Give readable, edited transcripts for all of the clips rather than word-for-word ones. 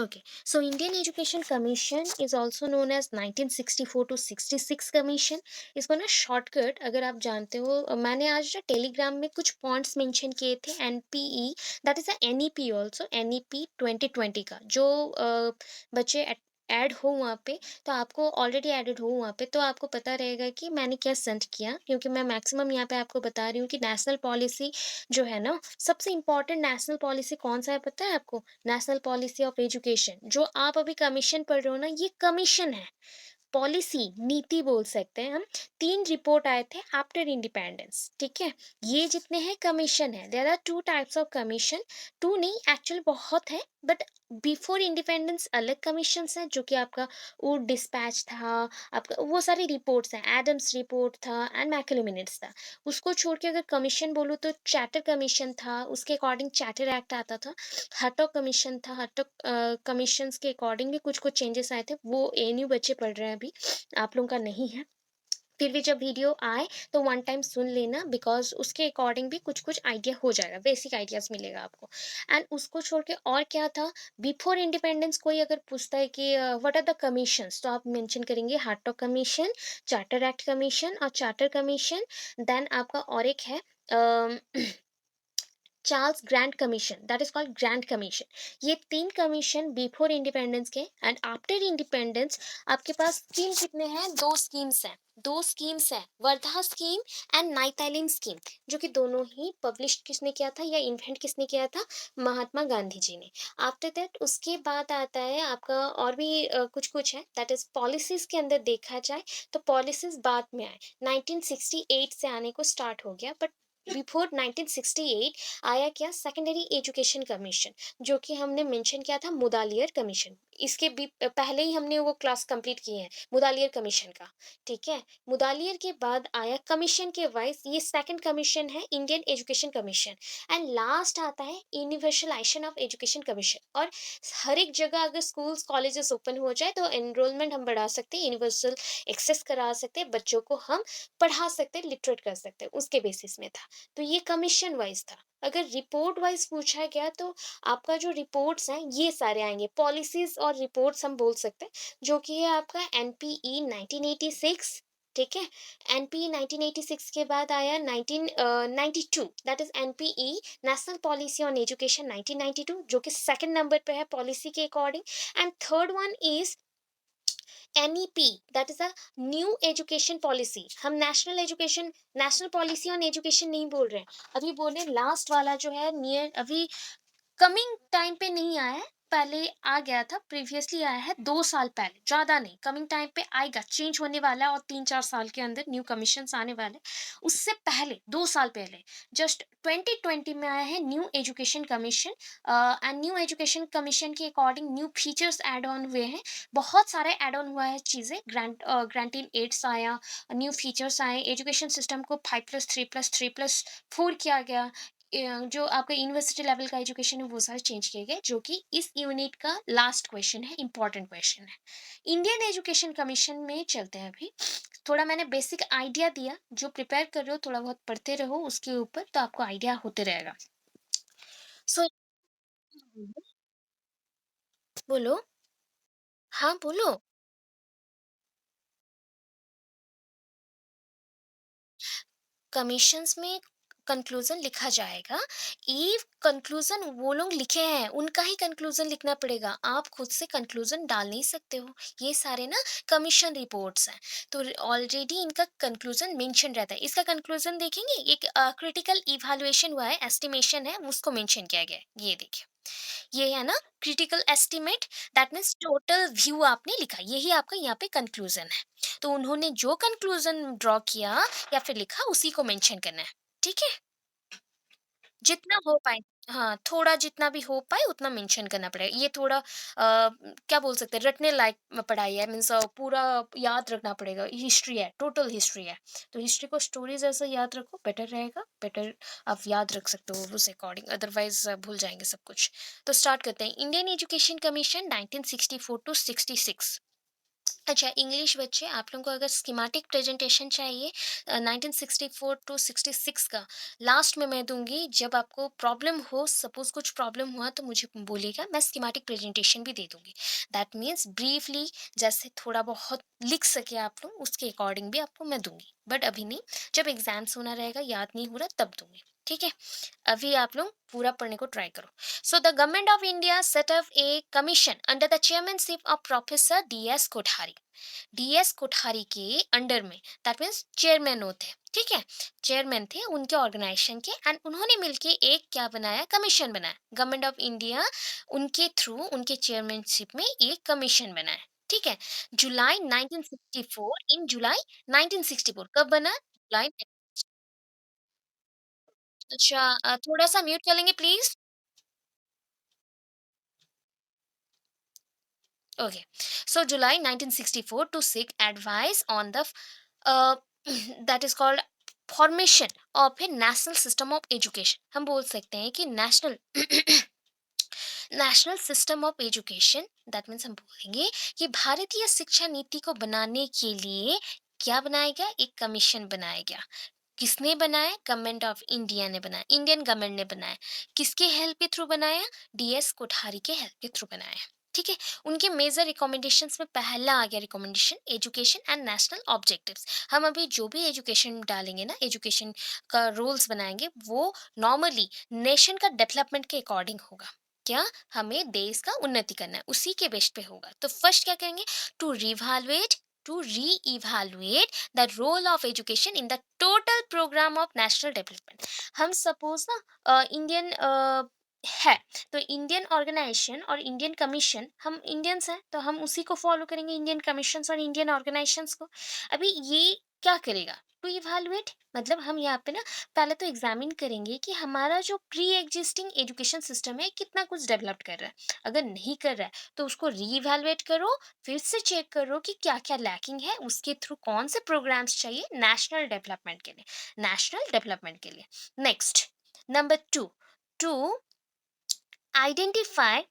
Okay, so Indian Education Commission is also known as 1964 to 66 Commission. इसको ना shortcut अगर आप जानते हो मैंने आज ना टेलीग्राम में कुछ पॉइंट्स मेंशन किए थे NPE that is a NEP also NEP 2020 का जो बच्चे ऐड हो वहाँ पे तो आपको ऑलरेडी एडेड हो वहाँ पे तो आपको पता रहेगा कि मैंने क्या सेंड किया क्योंकि मैं मैक्सिमम यहाँ पे आपको बता रही हूँ कि नेशनल पॉलिसी जो है ना सबसे इम्पोर्टेंट नेशनल पॉलिसी कौन सा है पता है आपको नेशनल पॉलिसी ऑफ एजुकेशन जो आप अभी कमीशन पढ़ रहे हो ना ये कमीशन है पॉलिसी नीति बोल सकते हैं हम 3 रिपोर्ट आए थे आफ्टर इंडिपेंडेंस ठीक है ये जितने हैं कमीशन है there are 2 types of commission 2 नहीं एक्चुअली बहुत है बट बिफोर इंडिपेंडेंस अलग कमीशंस हैं जो कि आपका वो डिस्पैच था आपका वो सारी रिपोर्ट्स हैं एडम्स रिपोर्ट था एंड मैकले मिनट्स था उसको छोड़ के अगर कमीशन बोलूँ तो चार्टर कमीशन था उसके अकॉर्डिंग चार्टर एक्ट आता था हटॉक कमीशन था हटॉक कमीशंस के अकॉर्डिंग भी कुछ कुछ चेंजेस आए थे वो एएनयू बच्चे पढ़ रहे हैं अभी आप लोगों का नहीं है फिर भी जब वीडियो आए तो वन टाइम सुन लेना बिकॉज उसके अकॉर्डिंग भी कुछ कुछ आइडिया हो जाएगा बेसिक आइडियाज मिलेगा आपको एंड उसको छोड़ के और क्या था बिफोर इंडिपेंडेंस कोई अगर पूछता है कि व्हाट आर द कमीशंस तो आप मेंशन करेंगे हार्टॉक कमीशन चार्टर एक्ट कमीशन और चार्टर कमीशन देन आपका और एक है Charles grand commission that is called grand commission ये 3 कमीशन बिफोर इंडिपेंडेंस के एंड आफ्टर इंडिपेंडेंस आपके पास स्कीम कितने हैं 2 स्कीम्स हैं वर्धा स्कीम एंड नाइथाइलिंग स्कीम जो कि दोनों ही पब्लिश किसने किया था या इन्वेंट किसने किया था महात्मा गांधी जी ने आफ्टर दैट उसके बाद आता है आपका और भी कुछ कुछ है दैट इज पॉलिसीज के अंदर देखा जाए तो पॉलिसीज बाद में आए 1968 से आने को स्टार्ट हो गया बट बिफोर 1968 आया क्या सेकेंडरी एजुकेशन कमीशन जो कि हमने मेंशन किया था मुदालियर कमीशन इसके भी पहले ही हमने वो क्लास कंप्लीट की है मुदालियर कमीशन का ठीक है मुदालियर के बाद आया कमीशन के वाइज ये सेकंड कमीशन है Indian education commission and last आता है यूनिवर्सलाइजेशन ऑफ एजुकेशन कमीशन और हर एक जगह अगर स्कूल्स कॉलेजेस ओपन हो जाए तो एनरोलमेंट हम बढ़ा सकते हैं यूनिवर्सल एक्सेस करा सकते हैं बच्चों को हम पढ़ा सकते हैं लिटरेट कर सकते हैं उसके बेसिस में था तो ये कमीशन वाइज था अगर रिपोर्ट वाइज पूछा गया तो आपका जो रिपोर्ट्स हैं ये सारे आएंगे पॉलिसीज और रिपोर्ट्स हम बोल सकते हैं जो कि है आपका एनपीई 1986 ठीक है एनपीई 1986 के बाद आया 1992 that is NPE national policy on education 1992 जो कि सेकंड नंबर पे है पॉलिसी के according and third one is NEP that is a new education policy हम नेशनल पॉलिसी ऑन एजुकेशन नहीं बोल रहे हैं अभी बोल रहे हैं लास्ट वाला जो है नियर अभी कमिंग टाइम पे नहीं आया है पहले आ गया था प्रीवियसली आया है 2 साल पहले ज्यादा नहीं कमिंग टाइम पे आएगा चेंज होने वाला है और 3-4 साल के अंदर न्यू कमीशंस आने वाले उससे पहले 2 साल पहले जस्ट 2020 में आया है new education commission and new education commission के according new features add on हुए हैं बहुत सारे ऐड ऑन हुआ है चीजें ग्रांटिंग एड्स आया न्यू फीचर्स आए एजुकेशन सिस्टम को 5+3+3+4 किया गया जो आपका यूनिवर्सिटी लेवल का एजुकेशन है वो सारे चेंज किए गए जो कि इस यूनिट का लास्ट क्वेश्चन है इंपॉर्टेंट क्वेश्चन है इंडियन एजुकेशन कमीशन में चलते हैं अभी थोड़ा मैंने बेसिक आइडिया दिया जो प्रिपेयर कर रहे हो थोड़ा बहुत पढ़ते रहो उसके ऊपर तो आपको आइडिया होते रहेगा सो बोलो हाँ बोलो कमीशंस में कंक्लूजन लिखा जाएगा ये कंक्लूजन वो लोग लिखे हैं उनका ही कंक्लूजन लिखना पड़ेगा आप खुद से कंक्लूजन डाल नहीं सकते हो ये सारे ना कमीशन रिपोर्ट्स हैं तो ऑलरेडी इनका कंक्लूजन मेंशन रहता है इसका कंक्लूजन देखेंगे एक क्रिटिकल इवैल्यूएशन हुआ है एस्टिमेशन है उसको मेंशन किया गया है ये देखिए ये है ना critical estimate that means total view आपने लिखा यही आपका यहाँ पे कंक्लूजन है तो उन्होंने जो कंक्लूजन ड्रॉ किया या फिर लिखा उसी को मेंशन करना है ठीक है जितना हो पाए हाँ थोड़ा जितना भी हो पाए उतना मेंशन करना पड़ेगा ये थोड़ा क्या बोल सकते हैं रटने लायक पढ़ाई है मीन्स पूरा याद रखना पड़ेगा हिस्ट्री है टोटल हिस्ट्री है तो हिस्ट्री को स्टोरीज ऐसा याद रखो बेटर रहेगा बेटर आप याद रख सकते हो उस अकॉर्डिंग अदरवाइज भूल जाएंगे सब कुछ तो स्टार्ट करते हैं इंडियन एजुकेशन कमीशन 1964 टू 66 अच्छा, इंग्लिश बच्चे, आप लोगों को अगर स्कीमेटिक प्रेजेंटेशन चाहिए 1964 टू 66 का, लास्ट में मैं दूंगी। जब आपको प्रॉब्लम हो, सपोज कुछ प्रॉब्लम हुआ तो मुझे बोलिएगा, मैं स्कीमेटिक प्रेजेंटेशन भी दे दूंगी। दैट मीन्स ब्रीफली, जैसे थोड़ा बहुत लिख सके आप लोग, उसके अकॉर्डिंग भी आपको मैं दूंगी, बट अभी नहीं। जब एग्जाम्स होना रहेगा, याद नहीं हो रहा, तब दूंगी। ठीक है, अभी आप लोग पूरा पढ़ने को ट्राई करो। So the government of India set up a commission under the chairmanship of Professor D.S. Kothari। DS Kothari के अंडर में, दैट मीन्स चेयरमैन होते हैं, ठीक है, चेयरमैन थे उनके ऑर्गेनाइजेशन के, एंड उन्होंने मिलके एक क्या बनाया, कमीशन बनाया। गवर्नमेंट ऑफ इंडिया उनके थ्रू, उनके चेयरमैनशिप में एक कमीशन बनाया। ठीक है, जुलाई 1964, इन जुलाई 1964 कब बना, जुलाई। अच्छा, थोड़ा सा म्यूट कर लेंगे please. Okay, so July 1964 to seek advice on the uh, that is called formation of a national system of education। हम बोल सकते हैं कि national national system of education, that means हम बोलेंगे कि भारतीय शिक्षा नीति को बनाने के लिए क्या बनाया गया, एक कमीशन बनाया गया। किसने बनाया, गवर्नमेंट ऑफ इंडिया ने बनाया, इंडियन गवर्नमेंट ने बनाया। किसके हेल्प के थ्रू बनाया, डीएस कोठारी के हेल्प के थ्रू बनाया। ठीक है, उनके मेजर रिकमेंडेशंस में पहला आ गया recommendation, education and national objectives. हम अभी जो भी एजुकेशन डालेंगे ना, एजुकेशन का रूल्स बनाएंगे, वो नॉर्मली नेशन का डेवलपमेंट के अकॉर्डिंग होगा। क्या, हमें देश का उन्नति करना है, उसी के बेस पे होगा। तो फर्स्ट क्या करेंगे, to revaluate, to re-evaluate the role of education in the total programme of national development. हम सपोज ना इंडियन है, तो इंडियन ऑर्गेनाइजेशन और इंडियन कमीशन, हम इंडियंस हैं तो हम उसी को फॉलो करेंगे, इंडियन कमीशन और इंडियन ऑर्गेनाइजेशंस को। अभी ये क्या करेगा, टू इवैल्यूएट, मतलब हम यहाँ पे ना पहले तो एग्जामिन करेंगे कि हमारा जो प्री एग्जिस्टिंग एजुकेशन सिस्टम है कितना कुछ डेवलप कर रहा है। अगर नहीं कर रहा है तो उसको री इवैल्यूएट करो, फिर से चेक करो कि क्या क्या लैकिंग है, उसके थ्रू कौन से प्रोग्राम्स चाहिए नेशनल डेवलपमेंट के लिए, नेशनल डेवलपमेंट के लिए। Next, number two, to identify,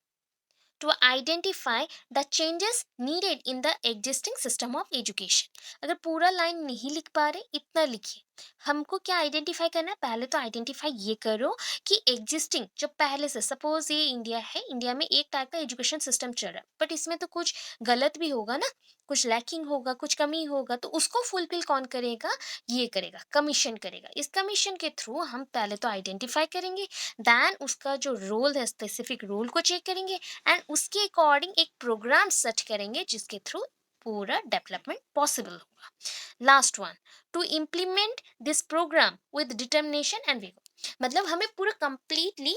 to identify the changes needed in the existing system of education. अगर पूरा लाइन नहीं लिख पा रहे, इतना लिखिए। हमको क्या आइडेंटिफाई करना है, पहले तो आइडेंटिफाई ये करो कि एग्जिस्टिंग, जो पहले से, सपोज ये इंडिया है, इंडिया में एक टाइप का एजुकेशन सिस्टम चल रहा है, बट इसमें तो कुछ गलत भी होगा ना, कुछ लैकिंग होगा, कुछ कमी होगा, तो उसको फुलफिल कौन करेगा, ये करेगा, कमीशन करेगा। इस कमीशन के थ्रू हम पहले तो आइडेंटिफाई करेंगे, देन उसका जो रोल है, स्पेसिफिक रोल को चेक करेंगे, एंड उसके अकॉर्डिंग एक प्रोग्राम सेट करेंगे जिसके थ्रू पूरा डेवलपमेंट पॉसिबल होगा। Last one, to implement this programme with determination and vigour. मतलब हमें पूरा कंप्लीटली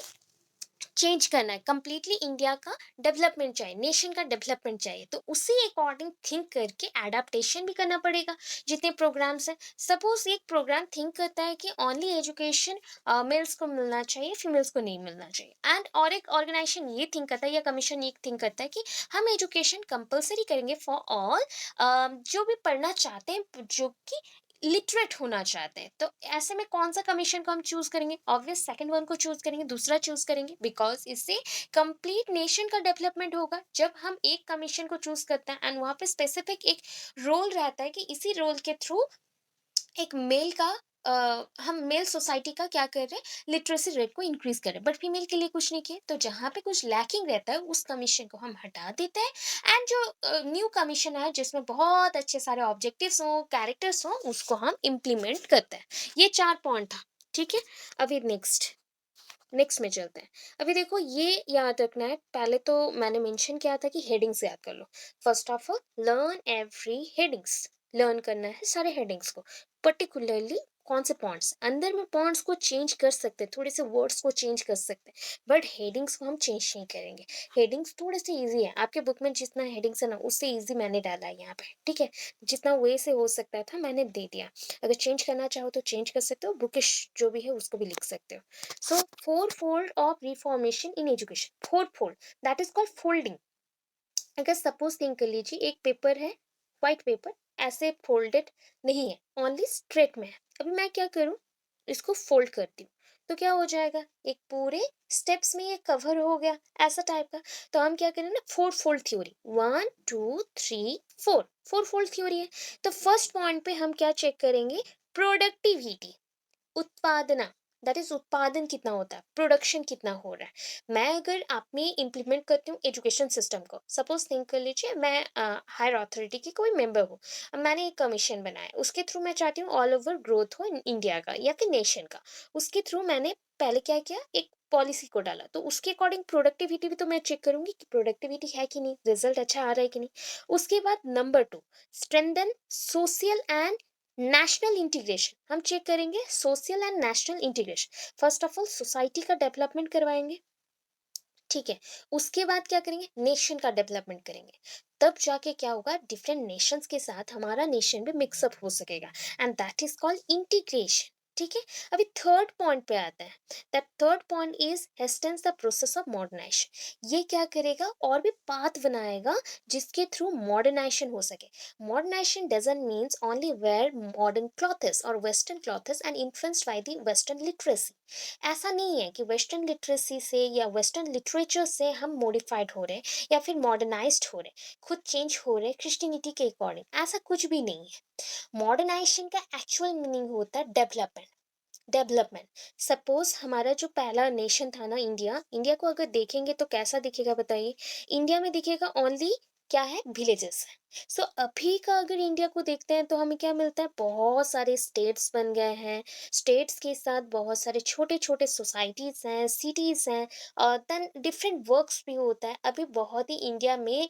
चेंज करना है, कंप्लीटली इंडिया का डेवलपमेंट चाहिए, नेशन का डेवलपमेंट चाहिए, तो उसी अकॉर्डिंग थिंक करके एडाप्टेशन भी करना पड़ेगा। जितने प्रोग्राम्स हैं, सपोज एक प्रोग्राम थिंक करता है कि ओनली एजुकेशन मेल्स को मिलना चाहिए, फीमेल्स को नहीं मिलना चाहिए, एंड और एक ऑर्गेनाइजेशन ये थिंक करता है, या कमीशन ये थिंक करता है कि हम एजुकेशन कंपलसरी करेंगे फॉर ऑल, जो भी पढ़ना चाहते हैं, जो कि लिटरेट होना चाहते हैं। तो ऐसे में कौन सा कमीशन को हम चूज करेंगे, ऑब्वियस सेकंड वन को चूज करेंगे, दूसरा चूज करेंगे, बिकॉज इससे कंप्लीट नेशन का डेवलपमेंट होगा। जब हम एक कमीशन को चूज करते हैं एंड वहाँ पे स्पेसिफिक एक रोल रहता है कि इसी रोल के थ्रू एक मेल का हम मेल सोसाइटी का क्या कर रहे हैं, लिटरेसी रेट को इंक्रीज कर रहे हैं, बट फीमेल के लिए कुछ नहीं किए, तो जहाँ पे कुछ लैकिंग रहता है उस कमीशन को हम हटा देते हैं, एंड जो न्यू कमीशन है जिसमें बहुत अच्छे सारे ऑब्जेक्टिव्स हों, कैरेक्टर्स हों, उसको हम इम्प्लीमेंट करते हैं। ये 4 पॉइंट था, ठीक है। अभी नेक्स्ट, नेक्स्ट में चलते हैं। अभी देखो, ये याद रखना है, पहले तो मैंने मेंशन किया था कि हेडिंग्स याद कर लो। First of all, learn every headings, learn करना है सारे हेडिंग्स को, पर्टिकुलरली कौन से पॉइंट्स, अंदर में पॉइंट्स को चेंज कर सकते हैं, थोड़े से वर्ड्स को चेंज कर सकते हैं, बट हेडिंग्स को हम चेंज नहीं करेंगे। हेडिंग्स थोड़े से इजी है, आपके बुक में जितना हेडिंग्स है ना, उससे इजी मैंने डाला है यहाँ पे, ठीक है। जितना वे से हो सकता था मैंने दे दिया। अगर चेंज करना चाहो तो चेंज कर सकते हो, बुकिश जो भी है उसको भी लिख सकते हो। So, fourfold of reformation in education. Fourfold, that is called folding. अगर सपोज थिंक कर लीजिए, एक पेपर है, व्हाइट पेपर, ऐसे फोल्डेड नहीं है, ओनली स्ट्रेट में है। अभी मैं क्या करूँ, इसको फोल्ड करती हूँ, तो क्या हो जाएगा, एक पूरे स्टेप्स में ये कवर हो गया, ऐसा टाइप का। तो हम क्या करें ना, four fold theory, 1 2 3 4, four fold theory है। तो फर्स्ट पॉइंट पे हम क्या चेक करेंगे, प्रोडक्टिविटी, उत्पादना, दैट इज उत्पादन कितना होता है, प्रोडक्शन कितना हो रहा है। मैं अगर आप में इम्प्लीमेंट करती हूँ एजुकेशन सिस्टम को, सपोज थिंक कर लीजिए मैं हायर अथॉरिटी की कोई मेंबर हूँ। अब मैंने एक कमीशन बनाया, उसके थ्रू मैं चाहती हूँ ऑल ओवर ग्रोथ हो इंडिया का या फिर नेशन का। उसके थ्रू मैंने पहले क्या किया, एक पॉलिसी को डाला, तो उसके अकॉर्डिंग प्रोडक्टिविटी भी तो मैं चेक करूंगी कि प्रोडक्टिविटी है कि नहीं, रिजल्ट अच्छा आ रहा है कि नहीं। उसके बाद number 2, strengthen social and national integration, हम चेक करेंगे social and national integration. First of all society का डेवलपमेंट करवाएंगे, ठीक है। उसके बाद क्या करेंगे, नेशन का डेवलपमेंट करेंगे। तब जाके क्या होगा, डिफरेंट नेशंस के साथ हमारा नेशन भी मिक्सअप हो सकेगा, and that is called integration, ठीक है। अभी थर्ड पॉइंट पे आता है, that third point is hastens the process of modernisation. ये क्या करेगा, और भी पाथ बनाएगा जिसके थ्रू मॉडर्नाइजेशन हो सके। Modernisation doesn't means only wear modern clothes और western clothes and influenced by the western literacy. ऐसा नहीं है कि वेस्टर्न लिटरेसी से या वेस्टर्न लिटरेचर से हम मॉडिफाइड हो रहे हैं या फिर मॉडर्नाइज्ड हो रहे हैं, खुद चेंज हो रहे हैं क्रिश्चियनिटी के अकॉर्डिंग, ऐसा कुछ भी नहीं है। मॉडर्नाइजेशन का एक्चुअल मीनिंग होता है डेवलपमेंट। डेवलपमेंट, सपोज हमारा जो पहला नेशन था ना, इंडिया, इंडिया को अगर देखेंगे तो कैसा दिखेगा बताइए। इंडिया में दिखेगा ओनली क्या है, विलेजेस है। सो अभी का अगर इंडिया को देखते हैं तो हमें क्या मिलता है, बहुत सारे स्टेट्स बन गए हैं। स्टेट्स के साथ बहुत सारे छोटे छोटे सोसाइटीज हैं, सिटीज हैं, और देन डिफरेंट वर्क्स भी होता है। अभी बहुत ही इंडिया में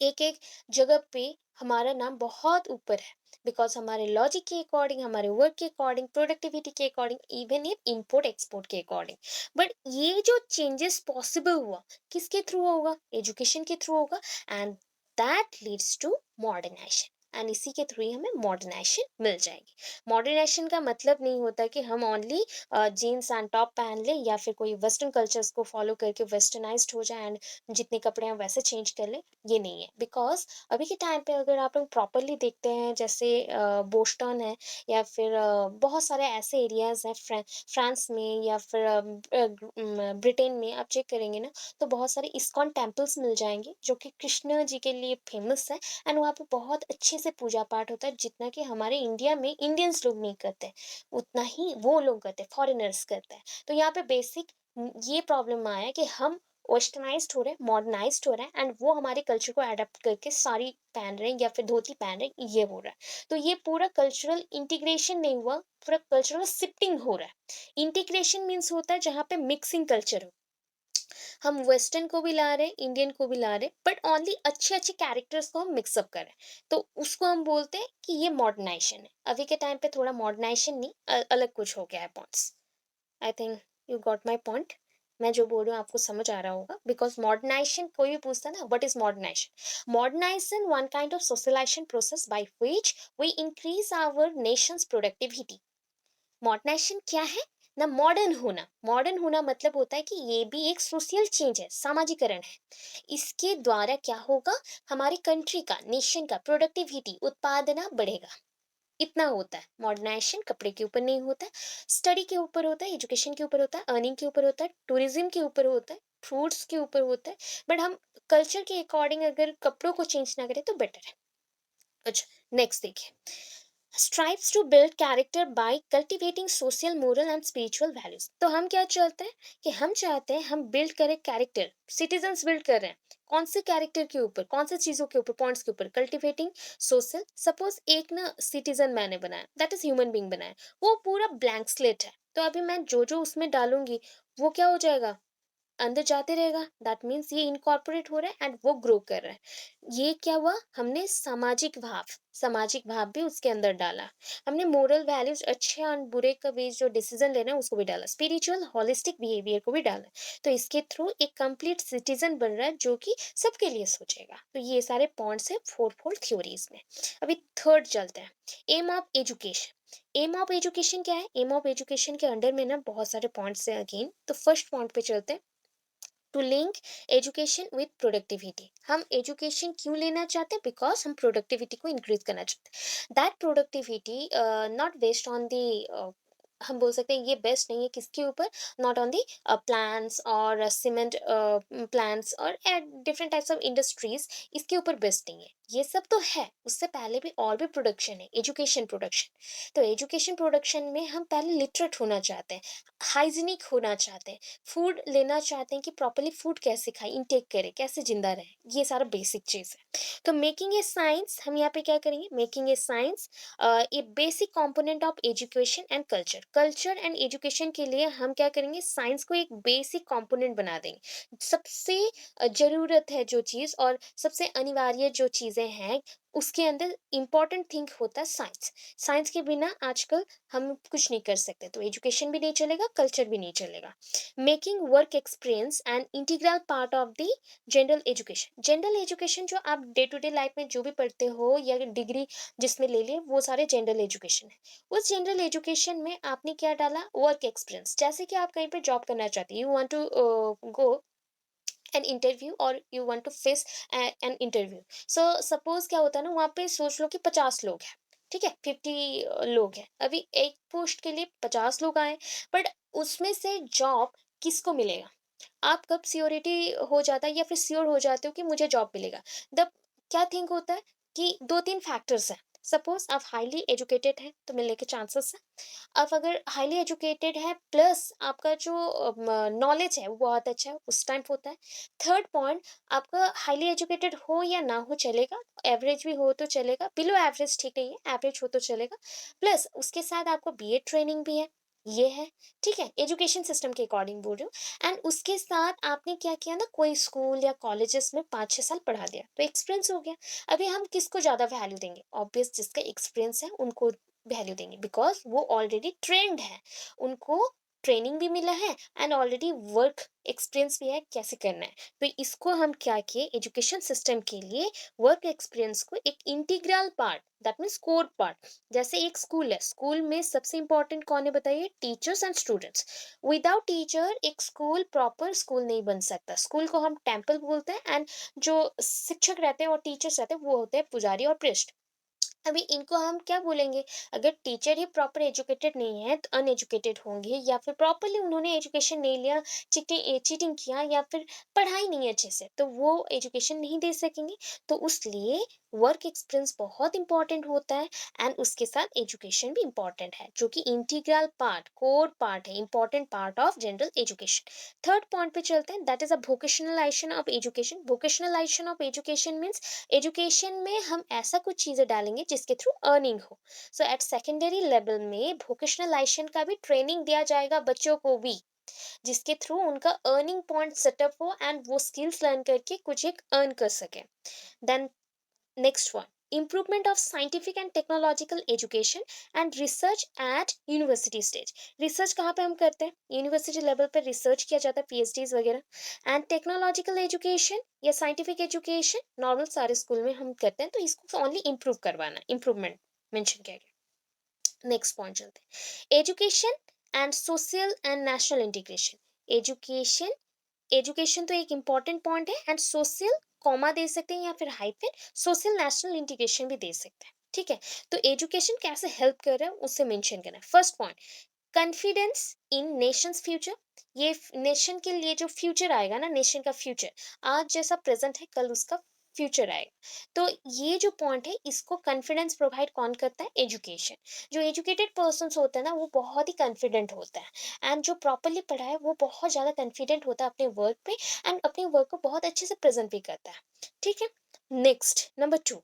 एक एक जगह पे हमारा नाम बहुत ऊपर है, बिकॉज हमारे लॉजिक के अकॉर्डिंग, हमारे वर्क के अकॉर्डिंग, प्रोडक्टिविटी के अकॉर्डिंग, इवन ये इम्पोर्ट एक्सपोर्ट के अकॉर्डिंग। बट ये जो चेंजेस पॉसिबल हुआ, किसके थ्रू होगा, एजुकेशन के थ्रू होगा, and that leads to modernisation. And इसी के थ्रू ही हमें मॉडर्नाइजेशन मिल जाएगी। मॉडर्नाइजेशन का मतलब नहीं होता कि हम ओनली जीन्स एंड टॉप पहन लें या फिर कोई वेस्टर्न कल्चर्स को फॉलो करके वेस्टर्नाइज्ड हो जाए एंड जितने कपड़े हैं वैसे चेंज कर ले, ये नहीं है। बिकॉज अभी के टाइम पे अगर आप लोग प्रॉपरली देखते हैं, जैसे बोस्टन है या फिर बहुत सारे ऐसे एरियाज हैं फ्रांस में या फिर ब्रिटेन में, आप चेक करेंगे ना, तो बहुत सारे इस्कॉन टेम्पल्स मिल जाएंगे जो कि कृष्ण जी के लिए फेमस है। एंड वहाँ पे बहुत अच्छे से पूजा पाठ होता है, जितना कि हमारे इंडिया में इंडियंस लोग नहीं करते उतना ही वो लोग करते हैं, फॉरेनर्स करते हैं। तो यहाँ पे बेसिक ये प्रॉब्लम आया है कि हम वेस्टर्नाइज्ड हो रहे हैं, मॉडर्नाइज्ड हो रहे हैं, एंड वो हमारे कल्चर को अडॉप्ट करके साड़ी पहन रहे हैं या फिर धोती पहन रहे हैं, ये हो रहा है। तो ये पूरा कल्चरल इंटीग्रेशन नहीं हुआ, पूरा कल्चरल शिफ्टिंग हो रहा है। इंटीग्रेशन मीन्स होता है जहाँ पे मिक्सिंग कल्चर हो, हम वेस्टर्न को भी ला रहे हैं, इंडियन को भी ला रहे हैं, बट ओनली अच्छे अच्छे कैरेक्टर्स को हम मिक्सअप कर रहे हैं, तो उसको हम बोलते हैं कि ये मॉडर्नाइजेशन है। अभी के टाइम पे थोड़ा मॉडर्नाइजेशन नहीं, अलग कुछ हो गया है points. I think you got my point. मैं जो बोल रही हूँ आपको समझ आ रहा होगा, बिकॉज मॉडर्नाइजेशन कोई भी पूछता है ना, what is modernisation. Modernisation one kind of socialisation process by which we increase our nations productivity. Modernisation क्या है ना, मॉडर्न होना। मॉडर्न होना मतलब होता है कि ये भी एक सोशल चेंज है, सामाजिकरण है। इसके द्वारा क्या होगा, हमारी कंट्री का, नेशन का प्रोडक्टिविटी, उत्पादना बढ़ेगा। इतना होता है। मॉडर्नाइजेशन कपड़े के ऊपर नहीं होता है, स्टडी के ऊपर होता है, एजुकेशन के ऊपर होता है, अर्निंग के ऊपर होता है, टूरिज्म के ऊपर होता है, फ्रूट्स के ऊपर होता है। बट हम कल्चर के अकॉर्डिंग अगर कपड़ों को चेंज ना करें तो बेटर है। अच्छा, नेक्स्ट देखिए, strives to build character by cultivating social, moral and spiritual values। तो हम क्या चाहते हैं कि हम चाहते हैं हम बिल्ड करें कैरेक्टर, सिटीजन्स बिल्ड कर रहे हैं। कौन से कैरेक्टर के ऊपर, कौन से चीजों के ऊपर, पॉइंट्स के ऊपर, कल्टिवेटिंग सोशल। सपोज एक ना सिटीजन मैंने बनाया, दैट इज ह्यूमन बीइंग बनाया, वो पूरा ब्लैंक स्लेट है, तो अभी मैं जो जो उसमें डालूंगी वो क्या हो जाएगा, अंदर जाते रहेगा। दैट मीन्स ये इनकॉर्पोरेट हो रहा है एंड वो ग्रो कर रहा है। ये क्या हुआ, हमने सामाजिक भाव भी उसके अंदर डाला। हमने मोरल वैल्यूज, अच्छे और बुरे का बेस जो डिसीजन लेना है उसको भी डाला, स्पिरिचुअल हॉलिस्टिक बिहेवियर को भी डाला। तो इसके थ्रू एक कंप्लीट सिटीजन बन रहा है जो कि सबके लिए सोचेगा। तो ये सारे पॉइंट्स है फोर फोल्ड थ्योरीज में। अभी थर्ड चलते हैं, aim of education. Aim of education क्या है, एम ऑफ एजुकेशन के अंडर में ना बहुत सारे पॉइंट्स हैं अगेन। तो फर्स्ट पॉइंट पे चलते हैं, to link education with productivity. हम एजुकेशन क्यों लेना चाहते हैं, बिकॉज हम प्रोडक्टिविटी को इंक्रीज करना चाहते हैं। That productivity not based on the हम बोल सकते हैं ये बेस्ट नहीं है किसके ऊपर, नॉट ऑन दी प्लांट्स और सीमेंट प्लांट्स और डिफरेंट टाइप्स ऑफ इंडस्ट्रीज, इसके ऊपर बेस्ट नहीं है। ये सब तो है, उससे पहले भी और भी प्रोडक्शन है, एजुकेशन प्रोडक्शन। तो एजुकेशन प्रोडक्शन में हम पहले लिटरेट होना चाहते हैं, हाइजीनिक होना चाहते हैं, फूड लेना चाहते हैं कि प्रॉपरली फूड कैसे खाएं, इनटेक करें, कैसे जिंदा रहें, ये सारा बेसिक चीज़ है। तो मेकिंग ए साइंस, हम यहाँ पे क्या करेंगे, making a science A basic component of education and culture. Culture and education के लिए हम क्या करेंगे, साइंस को एक बेसिक कंपोनेंट बना देंगे। सबसे ज़रूरत है जो चीज़ और सबसे अनिवार्य जो चीज़ें हैं, उसके अंदर इम्पोर्टेंट थिंग होता है साइंस। साइंस के बिना आजकल हम कुछ नहीं कर सकते, तो एजुकेशन भी नहीं चलेगा, कल्चर भी नहीं चलेगा। Making work experience and integral part of the general education. General education जो आप डे टू डे लाइफ में जो भी पढ़ते हो या डिग्री जिसमें ले लिए, वो सारे जनरल एजुकेशन है। उस जनरल एजुकेशन में आपने क्या डाला, वर्क एक्सपीरियंस। जैसे कि आप कहीं पे जॉब करना चाहते हैं, you want to go an interview और you want to face an interview. So suppose क्या होता है ना, वहाँ पे सोच लो कि 50 लोग हैं, ठीक है, 50 लोग हैं, अभी एक पोस्ट के लिए 50 लोग आए, बट उसमें से जॉब किसको मिलेगा? आप कब श्योरिटी हो जाता है या फिर श्योर हो जाते हो कि मुझे जॉब मिलेगा? द क्या थिंक होता है कि 2-3 फैक्टर्स हैं। सपोज़ आप हाइली एजुकेटेड हैं, तो मिलने के चांसेस हैं। आप अगर हाइली एजुकेटेड हैं प्लस आपका जो नॉलेज है वो बहुत अच्छा है, उस टाइम होता है। थर्ड पॉइंट, आपका हाइली एजुकेटेड हो या ना हो चलेगा, एवरेज भी हो तो चलेगा, बिलो एवरेज ठीक नहीं है, एवरेज हो तो चलेगा। प्लस उसके साथ आपको बीएड ट्रेनिंग भी है, ये है, ठीक है? एजुकेशन सिस्टम के अकॉर्डिंग बोल रही हूँ। एंड उसके साथ आपने क्या किया ना, कोई स्कूल या कॉलेजेस में 5-6 साल पढ़ा दिया, तो एक्सपीरियंस हो गया। अभी हम किसको ज़्यादा वैल्यू देंगे? ऑब्वियस जिसका एक्सपीरियंस है उनको वैल्यू देंगे, बिकॉज़ वो ऑलरेडी ट्रेन्ड है, उनको ट्रेनिंग भी मिला है एंड ऑलरेडी वर्क एक्सपीरियंस भी है कैसे करना है। तो इसको हम क्या किए, एजुकेशन सिस्टम के लिए वर्क एक्सपीरियंस को एक integral part, that means core part. जैसे एक स्कूल है, स्कूल में सबसे इंपॉर्टेंट कौन है बताइए? Teachers and students. Without teacher एक स्कूल प्रॉपर स्कूल नहीं बन सकता। स्कूल को हम टेम्पल बोलते हैं एंड जो शिक्षक रहते हैं और टीचर्स रहते हैं वो होते हैं पुजारी और प्रीस्ट। अभी इनको हम क्या बोलेंगे? अगर टीचर ही प्रॉपर एजुकेटेड नहीं है तो अनएजुकेटेड होंगे, या फिर प्रॉपरली उन्होंने एजुकेशन नहीं लिया, चीटिंग किया या फिर पढ़ाई नहीं अच्छे से, तो वो एजुकेशन नहीं दे सकेंगे। तो उसलिए वर्क एक्सपीरियंस बहुत इंपॉर्टेंट होता है एंड उसके साथ एजुकेशन भी इंपॉर्टेंट है, जो कि इंटीग्रल पार्ट, कोर पार्ट है, important part of general education. Third point पे चलते हैं, that is a vocationalisation of education. Vocationalisation of education means education में हम ऐसा कुछ चीज़ें डालेंगे जिसके थ्रू अर्निंग हो। सो एट सेकेंडरी लेवल में वोकेशनलाइजेशन का भी ट्रेनिंग दिया जाएगा बच्चों को भी, जिसके थ्रू उनका अर्निंग पॉइंट सेटअप हो एंड वो स्किल्स लर्न करके कुछ एक अर्न कर सके। Then next one, improvement of scientific and technological education and research at university stage। Research कहाँ पे हम करते हैं? यूनिवर्सिटी लेवल पे रिसर्च किया जाता है, पीएचडीज वगैरह। एंड टेक्नोलॉजिकल एजुकेशन या साइंटिफिक एजुकेशन नॉर्मल सारे स्कूल में हम करते हैं, तो इसको ओनली इम्प्रूव करवाना, इम्प्रूवमेंट मेंशन किया गया। नेक्स्ट पॉइंट चलते हैं, education and social and national integration. Education, education तो एक इम्पॉर्टेंट पॉइंट है एंड सोशल कॉमा दे सकते हैं या फिर हाइफन, सोशल नेशनल इंटीग्रेशन भी दे सकते हैं, ठीक है? तो एजुकेशन कैसे हेल्प कर रहा है उससे मेंशन करना है। First point, confidence in Nations future. ये नेशन के लिए जो फ्यूचर आएगा ना, नेशन का फ्यूचर, आज जैसा प्रेजेंट है कल उसका फ्यूचर आएगा। तो ये जो पॉइंट है इसको कॉन्फिडेंस प्रोवाइड कौन करता है? एजुकेशन। जो एजुकेटेड पर्सन होता है ना वो बहुत ही कॉन्फिडेंट होता है एंड जो प्रॉपरली पढ़ा है वो बहुत ज़्यादा कॉन्फिडेंट होता है अपने वर्क पे एंड अपने वर्क को बहुत अच्छे से प्रेजेंट भी करता है, ठीक है? नेक्स्ट नंबर 2,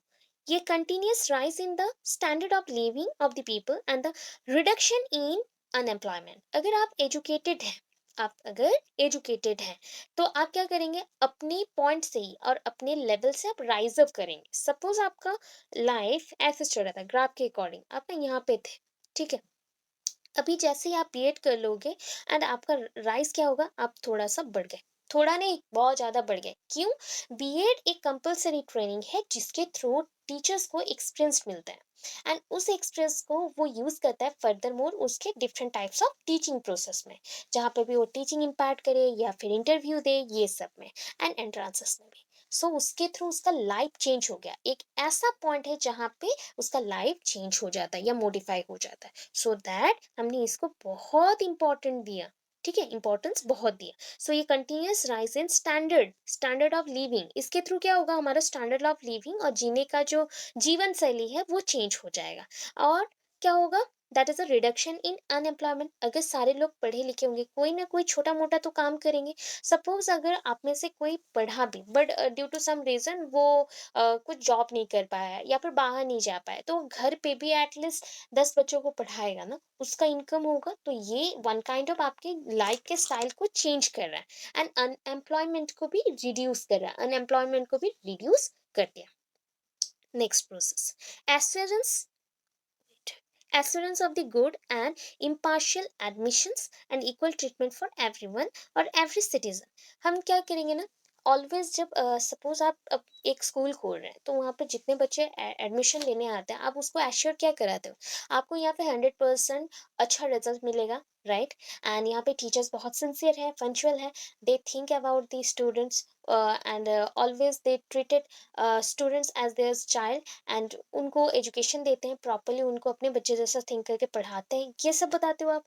ये continuous rise in the standard of living of the people and the reduction in unemployment. अगर आप एजुकेटेड हैं, आप अगर एजुकेटेड हैं तो आप क्या करेंगे, अपने पॉइंट से ही और अपने लेवल से आप राइज अप करेंगे। सपोज आपका लाइफ ऐसे चल रहा था ग्राफ के अकॉर्डिंग, आप ना यहाँ पे थे, ठीक है? अभी जैसे ही आप बीएड कर लोगे एंड आपका राइज क्या होगा, आप थोड़ा सा बढ़ गए, थोड़ा नहीं बहुत ज़्यादा बढ़ गए। क्यों? बीएड एक कंपलसरी ट्रेनिंग है जिसके थ्रू टीचर्स को एक्सपीरियंस मिलता है एंड उस एक्सपीरियंस को वो यूज़ करता है फर्दर मोर उसके different types of teaching process में, जहाँ पे भी वो टीचिंग इम्पार्ट करे या फिर इंटरव्यू दे, ये सब में एंड एंट्रांसेस में भी। सो उसके थ्रू उसका लाइफ चेंज हो गया। एक ऐसा पॉइंट है जहाँ पे उसका लाइफ चेंज हो जाता है या मॉडिफाई हो जाता है। सो दैट हमने इसको बहुत इंपॉर्टेंट दिया, ठीक है, इंपॉर्टेंस बहुत दिया। सो ये continuous rise in standard of living, इसके थ्रू क्या होगा, हमारा स्टैंडर्ड ऑफ लिविंग और जीने का जो जीवन शैली है वो चेंज हो जाएगा। और क्या होगा, that is a reduction in unemployment. अगर सारे लोग पढ़े लिखे होंगे, कोई ना कोई छोटा मोटा तो काम करेंगे। सपोज अगर आप में से कोई पढ़ा भी but due to some reason वो कुछ जॉब नहीं कर पाया या फिर बाहर नहीं जा पाया, तो घर पे भी एटलीस्ट 10 बच्चों को पढ़ाएगा ना, उसका इनकम होगा। तो ये वन काइंड ऑफ आपके लाइफ के स्टाइल को चेंज कर रहा है एंड अनएम्प्लॉयमेंट को भी रिड्यूस कर रहा है, अनएम्प्लॉयमेंट को भी रिड्यूस कर दिया। Next process, assurance, assurance of the good and impartial admissions and equal treatment for everyone और every citizen। हम क्या करेंगे ना, ऑलवेज जब सपोज आप अब एक स्कूल खोल रहे हैं तो वहाँ पे जितने बच्चे एडमिशन लेने आते हैं, आप उसको एश्योर क्या कराते हो, आपको यहाँ पे 100% अच्छा रिजल्ट मिलेगा, राइट। एंड यहाँ पे टीचर्स बहुत सिंसियर है, पंचुअल है, they think about the students and always they treated students as their child and उनको एजुकेशन देते हैं प्रॉपरली, उनको अपने बच्चे जैसा थिंक करके पढ़ाते हैं। ये सब बताते हो आप।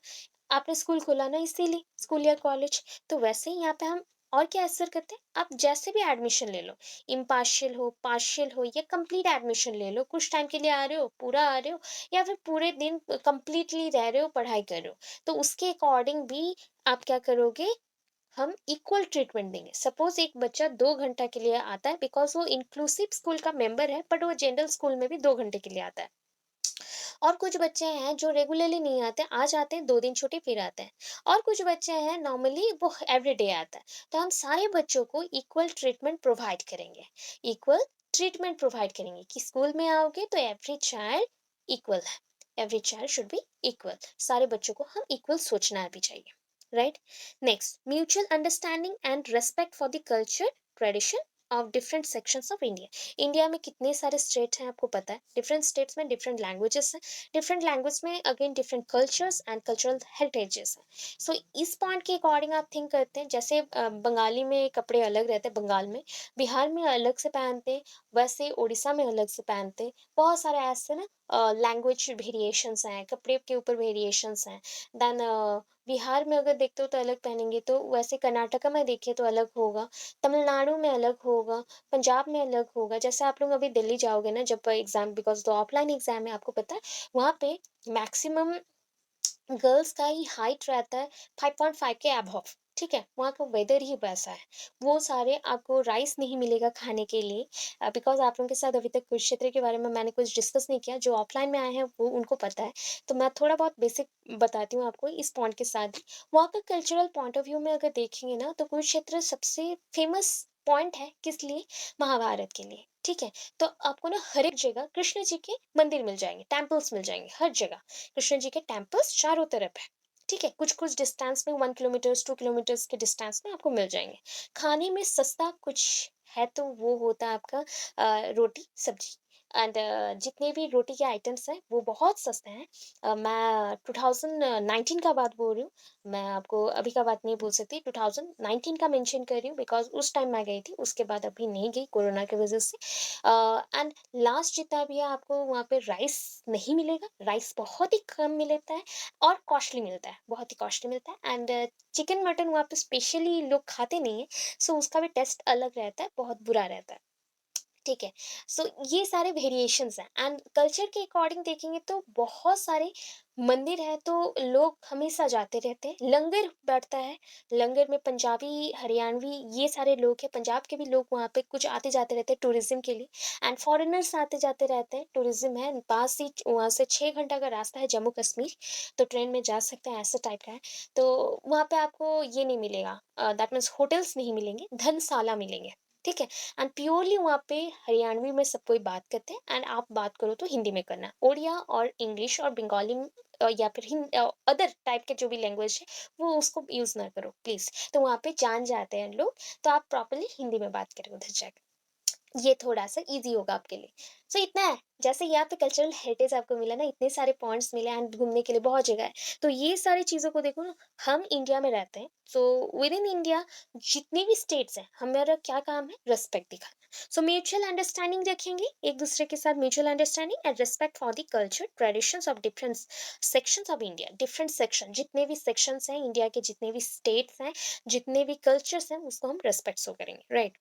आपने स्कूल खोला ना इसीलिए, स्कूल या कॉलेज। तो वैसे ही यहाँ पे हम और क्या असर करते हैं, आप जैसे भी एडमिशन ले लो, इम्पार्शियल हो, पार्शियल हो या कंप्लीट एडमिशन ले लो, कुछ टाइम के लिए आ रहे हो, पूरा आ रहे हो, या फिर पूरे दिन कंप्लीटली रह रहे हो, पढ़ाई कर रहे हो, तो उसके अकॉर्डिंग भी आप क्या करोगे, हम इक्वल ट्रीटमेंट देंगे। सपोज एक बच्चा 2 घंटा के लिए आता है बिकॉज वो इंक्लूसिव स्कूल का मेंबर है, बट वो जनरल स्कूल में भी 2 घंटे के लिए आता है। और कुछ बच्चे हैं जो रेगुलरली नहीं आते, आज आते हैं 2 दिन छुट्टी फिर आते हैं। और कुछ बच्चे हैं नॉर्मली वो एवरीडे आता है। तो हम सारे बच्चों को इक्वल ट्रीटमेंट प्रोवाइड करेंगे, इक्वल ट्रीटमेंट प्रोवाइड करेंगे कि स्कूल में आओगे तो एवरी चाइल्ड इक्वल है, every child should be equal. सारे बच्चों को हम इक्वल सोचना भी चाहिए, right. Next, mutual understanding and respect for the culture, tradition of different sections of India. India में कितने सारे स्टेट हैं आपको पता है, डिफरेंट स्टेट्स में डिफरेंट लैंग्वेजेस हैं, डिफरेंट लैंग्वेज में again different cultures and cultural heritages हैं। सो इस पॉइंट के अकॉर्डिंग आप थिंक करते हैं, जैसे बंगाली में कपड़े अलग रहते हैं, बंगाल में, बिहार में अलग से पहनते हैं, वैसे उड़ीसा में अलग से पहनते हैं। बहुत सारे ऐसे ना लैंग्वेज वेरिएशंस हैं, कपड़े के ऊपर वेरिएशंस हैं। देन बिहार में अगर देखते हो तो अलग पहनेंगे, तो वैसे कर्नाटका में देखिए तो अलग होगा, तमिलनाडु में अलग होगा, पंजाब में अलग होगा। जैसे आप लोग अभी दिल्ली जाओगे ना जब एग्जाम, बिकॉज तो ऑफलाइन एग्जाम है, आपको पता है वहाँ पे मैक्सिमम गर्ल्स का ही हाइट रहता है 5.5 के अबव, ठीक है। वहाँ का वेदर ही वैसा है। वो सारे आपको राइस नहीं मिलेगा खाने के लिए, बिकॉज आप लोगों के साथ अभी तक कुरुक्षेत्र के बारे में मैंने कुछ डिस्कस नहीं किया, जो ऑफलाइन में आए हैं वो उनको पता है। तो मैं थोड़ा बहुत बेसिक बताती हूँ आपको इस पॉइंट के साथ ही। वहाँ का कल्चरल पॉइंट ऑफ व्यू में अगर देखेंगे ना, तो कुरुक्षेत्र सबसे फेमस पॉइंट है किस लिए, महाभारत के लिए, ठीक है। तो आपको ना हर एक जगह कृष्ण जी के मंदिर मिल जाएंगे, टेम्पल्स मिल जाएंगे हर जगह। कृष्ण जी के टेम्पल्स चारों तरफ है, ठीक है। कुछ कुछ डिस्टेंस में 1 किलोमीटर्स 2 किलोमीटर्स के डिस्टेंस में आपको मिल जाएंगे। खाने में सस्ता कुछ है तो वो होता है आपका रोटी सब्जी। एंड जितने भी रोटी के आइटम्स हैं वो बहुत सस्ते हैं। मैं 2019 का बात बोल रही हूँ, मैं आपको अभी का बात नहीं बोल सकती, 2019 का मेंशन कर रही हूँ बिकॉज उस टाइम मैं गई थी, उसके बाद अभी नहीं गई कोरोना की वजह से। एंड लास्ट जितना भी है, आपको वहाँ पे राइस नहीं मिलेगा, राइस बहुत ही कम मिलता है और कॉस्टली मिलता है, बहुत ही कॉस्टली मिलता है। एंड चिकन मटन वहाँ पे स्पेशली लोग खाते नहीं है, सो उसका भी टेस्ट अलग रहता है, बहुत बुरा रहता है, ठीक है। सो ये सारे वेरिएशंस हैं। एंड कल्चर के अकॉर्डिंग देखेंगे तो बहुत सारे मंदिर हैं, तो लोग हमेशा जाते रहते हैं, लंगर बैठता है। लंगर में पंजाबी, हरियाणवी ये सारे लोग हैं, पंजाब के भी लोग वहाँ पे कुछ आते जाते रहते हैं टूरिज्म के लिए। एंड फॉरेनर्स आते जाते रहते हैं, टूरिज्म है, पास ही वहाँ से 6 घंटा का रास्ता है जम्मू कश्मीर, तो ट्रेन में जा सकते हैं, ऐसा टाइप का है। तो वहाँ पे आपको ये नहीं मिलेगा, दैट मीन्स होटल्स नहीं मिलेंगे, धर्मशाला मिलेंगे, ठीक है। एंड प्योरली वहाँ पे हरियाणवी में सब कोई बात करते हैं, एंड आप बात करो तो हिंदी में करना, ओडिया और इंग्लिश और बंगाली या फिर अदर टाइप के जो भी लैंग्वेज है वो उसको यूज ना करो प्लीज। तो वहाँ पे जान जाते हैं लोग, तो आप प्रॉपरली हिंदी में बात करें उधर जाकर, ये थोड़ा-सा ईज़ी होगा आपके लिए। सो इतना है, जैसे यहाँ पे कल्चरल हेरिटेज आपको मिला ना, इतने सारे पॉइंट्स मिले एंड घूमने के लिए बहुत जगह है। तो ये सारी चीज़ों को देखो ना, हम इंडिया में रहते हैं, सो विद इन इंडिया जितने भी स्टेट्स हैं, हमारा क्या काम है? रिस्पेक्ट दिखाना। सो म्यूचुअल अंडरस्टैंडिंग रखेंगे, एक-दूसरे के साथ mutual understanding and respect for the culture, traditions of different sections of India. Different section, जितने भी सेक्शंस हैं इंडिया के, जितने भी स्टेट्स हैं, जितने भी कल्चर्स हैं, उसको हम रिस्पेक्ट शो करेंगे, राइट?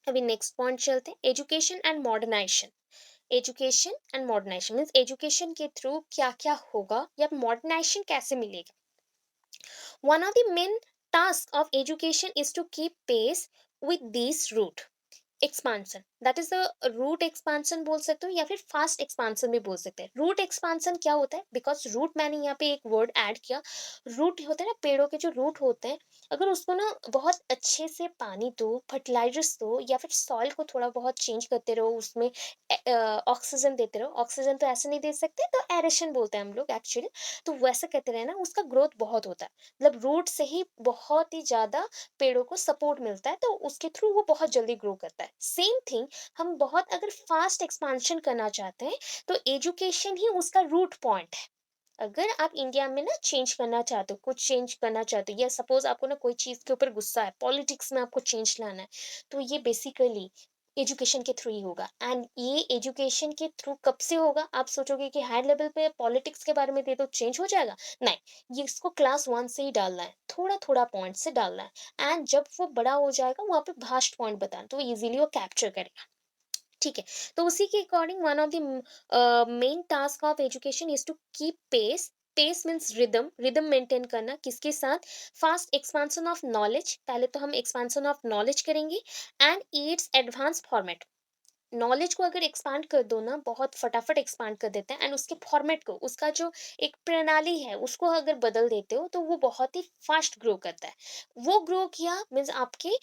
अभी नेक्स्ट पॉइंट चलते हैं, education and modernisation. Education and modernisation means education के थ्रू क्या क्या होगा या मॉडर्नाइजेशन कैसे मिलेगा। One of the main task of education is to keep pace with this root expansion, that is the root expansion बोल सकते हो या फिर फास्ट एक्सपांसन भी बोल सकते हैं। रूट एक्सपांसन क्या होता है? बिकॉज रूट मैंने यहाँ पे एक वर्ड ऐड किया। रूट होते हैं ना, पेड़ों के जो रूट होते हैं, अगर उसको ना बहुत अच्छे से पानी दो, फर्टिलाइजर्स दो, या फिर सॉइल को थोड़ा बहुत चेंज करते रहो, उसमें ऑक्सीजन देते रहो। ऑक्सीजन तो ऐसे नहीं दे सकते, तो एरेशन बोलते हैं हम लोग एक्चुअली। तो वैसे कहते रहे ना, उसका ग्रोथ बहुत होता है। मतलब रूट से ही बहुत ही ज्यादा पेड़ों को सपोर्ट मिलता है, तो उसके थ्रू वो बहुत जल्दी ग्रो करता है। सेम थिंग, हम बहुत अगर फास्ट एक्सपांशन करना चाहते हैं, तो एजुकेशन ही उसका रूट पॉइंट है। अगर आप इंडिया में ना चेंज करना चाहते हो, कुछ चेंज करना चाहते हो, या सपोज आपको ना कोई चीज के ऊपर गुस्सा है, पॉलिटिक्स में आपको चेंज लाना है, तो ये बेसिकली एजुकेशन के थ्रू ही होगा। एंड ये एजुकेशन के थ्रू कब से होगा? आप सोचोगे कि हाई लेवल पे पॉलिटिक्स के बारे में दे दो चेंज हो जाएगा, नहीं। ये इसको क्लास वन से ही डालना है, थोड़ा थोड़ा पॉइंट से डालना है, एंड जब वो बड़ा हो जाएगा वहां पे भास्ट पॉइंट बताना, तो इजीली वो कैप्चर करेगा। ठीक है। तो उसी के according one of the main task of education is to keep pace. Pace means rhythm, rhythm maintain करना किसके साथ? फास्ट एक्सपांशन ऑफ नॉलेज, पहले तो हम एक्सपांशन ऑफ नॉलेज करेंगे, and it's advance format. Knowledge को अगर एक्सपांड कर दो ना, बहुत फटाफट एक्सपांड कर देते हैं, एंड उसके फॉर्मेट को, उसका जो एक प्रणाली है, उसको अगर बदल देते हो, तो वो बहुत ही फास्ट ग्रो करता है। वो ग्रो किया मीन्स आपके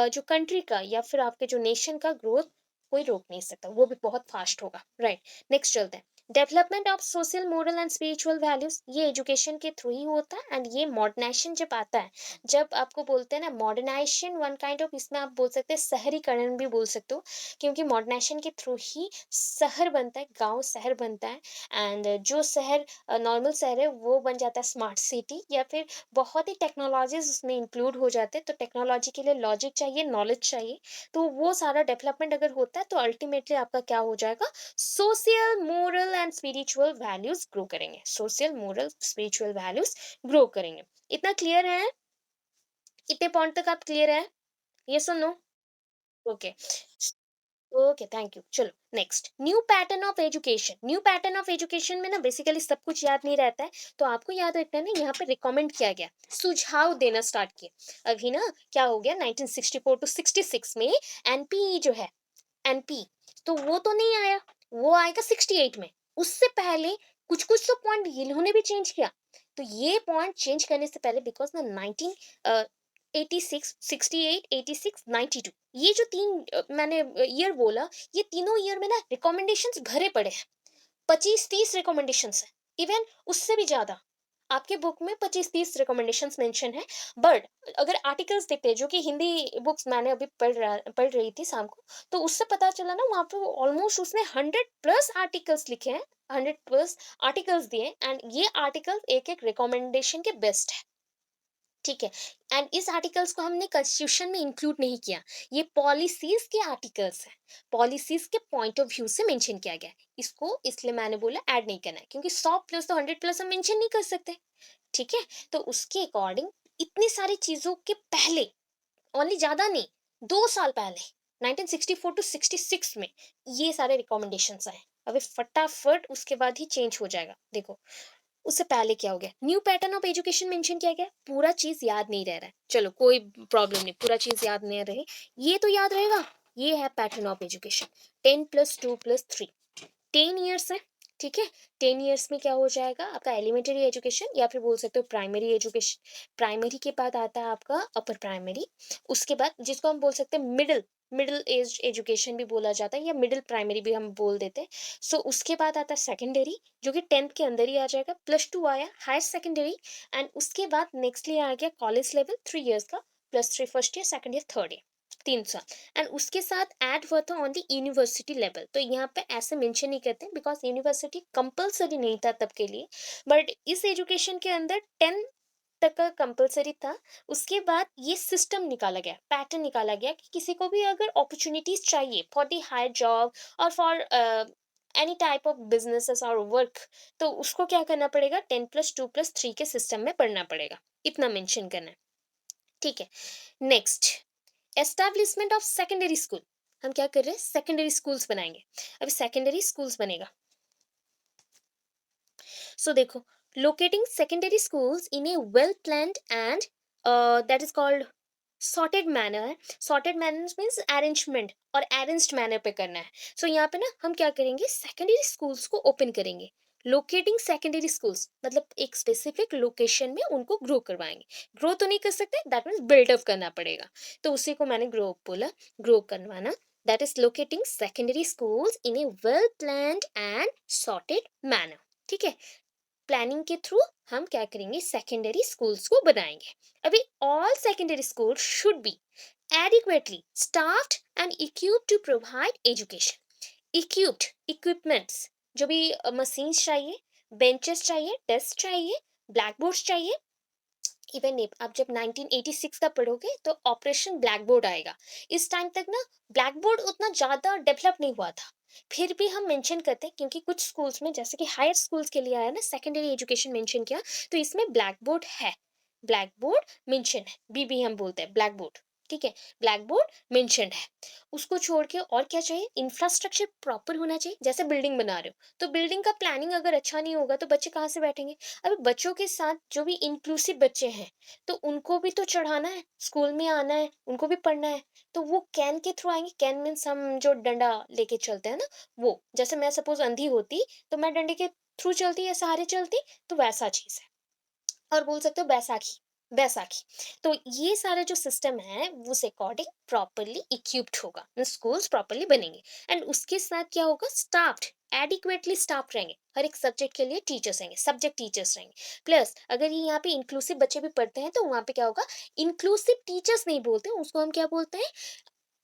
जो कंट्री का या फिर आपके जो नेशन का ग्रोथ कोई रोक नहीं सकता, वो भी बहुत फास्ट होगा, राइट? नेक्स्ट चलते हैं, development of social moral and spiritual values. ये एजुकेशन के थ्रू ही होता है। एंड ये मॉडर्नाइजेशन जब आता है, जब आपको बोलते हैं ना मॉडर्नाइजेशन, वन काइंड ऑफ, इसमें आप बोल सकते हैं शहरीकरण भी बोल सकते हो, क्योंकि मॉडर्नाइजेशन के थ्रू ही शहर बनता है, गांव शहर बनता है। एंड जो शहर नॉर्मल शहर है, वो बन जाता है स्मार्ट सिटी, या फिर बहुत ही टेक्नोलॉजीज उसमें इंक्लूड हो जाते हैं। तो टेक्नोलॉजी के लिए लॉजिक चाहिए, नॉलेज चाहिए। तो वो सारा डेवलपमेंट अगर होता है, तो अल्टीमेटली आपका क्या हो जाएगा? Social moral and spiritual values grow करेंगे, social moral spiritual values grow करेंगे। इतना क्लियर है? इतने पॉइंट तक आप क्लियर है? ये सुनो। ओके। Okay, thank you. चलो next, new pattern of education. New pattern of education में ना बेसिकली सब कुछ याद नहीं रहता है, तो आपको याद रखना है ना, यहाँ पे रिकमेंड किया गया, सुझाव देना स्टार्ट किए। अभी ना क्या हो गया, 1964 टू 66 में एनपी जो है, एनपी, तो वो तो नहीं आया, वो आएगा 68 में। उससे पहले कुछ कुछ तो पॉइंट इन्होंने भी चेंज किया। तो ये पॉइंट चेंज करने से पहले, बिकॉज ना 86, 68, 86, 92, ये जो तीन मैंने ईयर बोला, ये तीनों ईयर में ना रिकमेंडेशंस भरे पड़े हैं। 25-30 रिकमेंडेशंस है, इवन उससे भी ज्यादा। आपके बुक में 25-30 रिकमेंडेशंस मेंशन है। बट अगर आर्टिकल्स देखते हैं, जो कि हिंदी बुक्स मैंने अभी पढ़ रही थी शाम को, तो उससे पता चला ना, वहाँ पे ऑलमोस्ट उसने 100+ आर्टिकल्स लिखे हैं, 100+ आर्टिकल्स दिए, एंड ये आर्टिकल एक एक रिकमेंडेशन के बेस्ट है। ठीक है। एंड इस आर्टिकल्स को हमने कॉन्स्टिट्यूशन में इंक्लूड नहीं किया, ये पॉलिसीज के आर्टिकल्स हैं, पॉलिसीज के पॉइंट ऑफ व्यू से मेंशन किया गया है। इसको इसलिए मैंने बोला ऐड नहीं करना है, क्योंकि 100+ तो 100+ हम मेंशन नहीं कर सकते। ठीक है। तो उसके अकॉर्डिंग इतनी सारी चीजों के पहले, ओनली ज्यादा नहीं, 2 साल पहले, 1964 टू 66 में ये सारे रिकमेंडेशंस आए। अभी फटाफट उसके बाद ही चेंज हो जाएगा, देखो। उससे पहले क्या हो गया, new pattern of education mention किया गया। पूरा चीज याद नहीं रह रहा है, चलो कोई प्रॉब्लम नहीं, पूरा चीज याद नहीं रहे, ये तो याद रहेगा। ये है पैटर्न ऑफ एजुकेशन, 10+2+3, 10 ईयर्स है। ठीक है। 10 ईयर्स में क्या हो जाएगा आपका? एलिमेंट्री एजुकेशन, या फिर बोल सकते हो प्राइमरी एजुकेशन। प्राइमरी के बाद आता है आपका अपर प्राइमरी। उसके बाद जिसको हम बोल सकते हैं मिडिल, मिडिल एज एजुकेशन भी बोला जाता है, या मिडिल प्राइमरी भी हम बोल देते हैं। सो उसके बाद आता है सेकेंडरी, जो कि 10th के अंदर ही आ जाएगा। +2 आया हायर सेकेंडरी। एंड उसके बाद नेक्स्टली आ गया कॉलेज लेवल, 3 ईयर्स का, +3 first year, second year, third year. 3 साल। एंड उसके साथ ऐड हुआ था ऑन द यूनिवर्सिटी लेवल, तो यहाँ पे ऐसे मेंशन नहीं करते बिकॉज यूनिवर्सिटी कंपलसरी नहीं था तब के लिए, बट इस एजुकेशन के अंदर 10 तक का कंपलसरी था। उसके बाद ये सिस्टम निकाला गया, पैटर्न निकाला गया कि किसी को भी अगर अपॉर्चुनिटीज चाहिए फॉर द हायर जॉब और for any type of businesses और वर्क, तो उसको क्या करना पड़ेगा, 10+2+3 के सिस्टम में पढ़ना पड़ेगा, इतना मेंशन करना है। ठीक है, next, establishment of secondary school. हम क्या कर रहे हैं, सेकेंडरी स्कूल्स बनाएंगे। अभी सेकेंडरी स्कूल्स बनेगा, सो देखो, locating secondary schools in A well planned and that is called sorted manner. Sorted manner means arrangement और अरेंज्ड मैनर पे करना है। सो यहाँ पे ना हम क्या करेंगे, सेकेंडरी स्कूल्स को ओपन करेंगे। लोकेटिंग सेकेंडरी स्कूल्स मतलब एक स्पेसिफिक लोकेशन में उनको ग्रो करवाएंगे। ग्रो तो नहीं कर सकते, दैट मीन्स बिल्डअप करना पड़ेगा, तो उसी को मैंने ग्रो बोला, ग्रो करवाना। That is locating secondary schools in A well planned and sorted manner. ठीक है, प्लानिंग के थ्रू हम क्या करेंगे, सेकेंडरी स्कूल्स को बनाएंगे। अभी all secondary school should be adequately staffed and equipped to provide education। equipped, equipments, जो भी मशीन्स चाहिए, बेंचेस चाहिए, डेस्क चाहिए, ब्लैक बोर्ड्स चाहिए। इवन आप जब 1986 का पढ़ोगे तो ऑपरेशन ब्लैक बोर्ड आएगा। इस टाइम तक ना ब्लैक बोर्ड उतना ज़्यादा डेवलप नहीं हुआ था, फिर भी हम मेंशन करते हैं क्योंकि कुछ स्कूल्स में जैसे कि हायर स्कूल्स के लिए आया ना, सेकेंडरी एजुकेशन मेंशन किया, तो इसमें ब्लैक बोर्ड है, ब्लैक बोर्ड मेंशन है, बीबी हम बोलते हैं ब्लैक बोर्ड। ठीक है, ब्लैक बोर्ड मेंशनड है। उसको छोड़ के और क्या चाहिए, इंफ्रास्ट्रक्चर प्रॉपर होना चाहिए। जैसे बिल्डिंग बना रहे हो तो बिल्डिंग का प्लानिंग अगर अच्छा नहीं होगा तो बच्चे कहाँ से बैठेंगे। अभी बच्चों के साथ जो भी इंक्लूसिव बच्चे हैं, तो उनको भी तो चढ़ाना है, स्कूल में आना है, उनको भी पढ़ना है, तो वो कैन के थ्रू आएंगे। कैन मीन्स हम जो डंडा लेके चलते हैं ना, वो जैसे मैं सपोज अंधी होती तो मैं डंडे के थ्रू चलती या सहारे चलती, तो वैसा चीज है। और बोल सकते हो बैसाखी, बैसाखी। तो ये सारा जो सिस्टम है वो उस अकॉर्डिंग प्रॉपरली इक्विप्ड होगा, स्कूल्स प्रॉपरली बनेंगे। एंड उसके साथ क्या होगा, स्टाफ्ड, एडिक्वेटली स्टाफ रहेंगे, हर एक सब्जेक्ट के लिए टीचर्स रहेंगे, सब्जेक्ट टीचर्स रहेंगे। प्लस अगर ये यहाँ पे इंक्लूसिव बच्चे भी पढ़ते हैं तो वहाँ पे क्या होगा, इंक्लूसिव टीचर्स नहीं बोलते, उसको हम क्या बोलते हैं,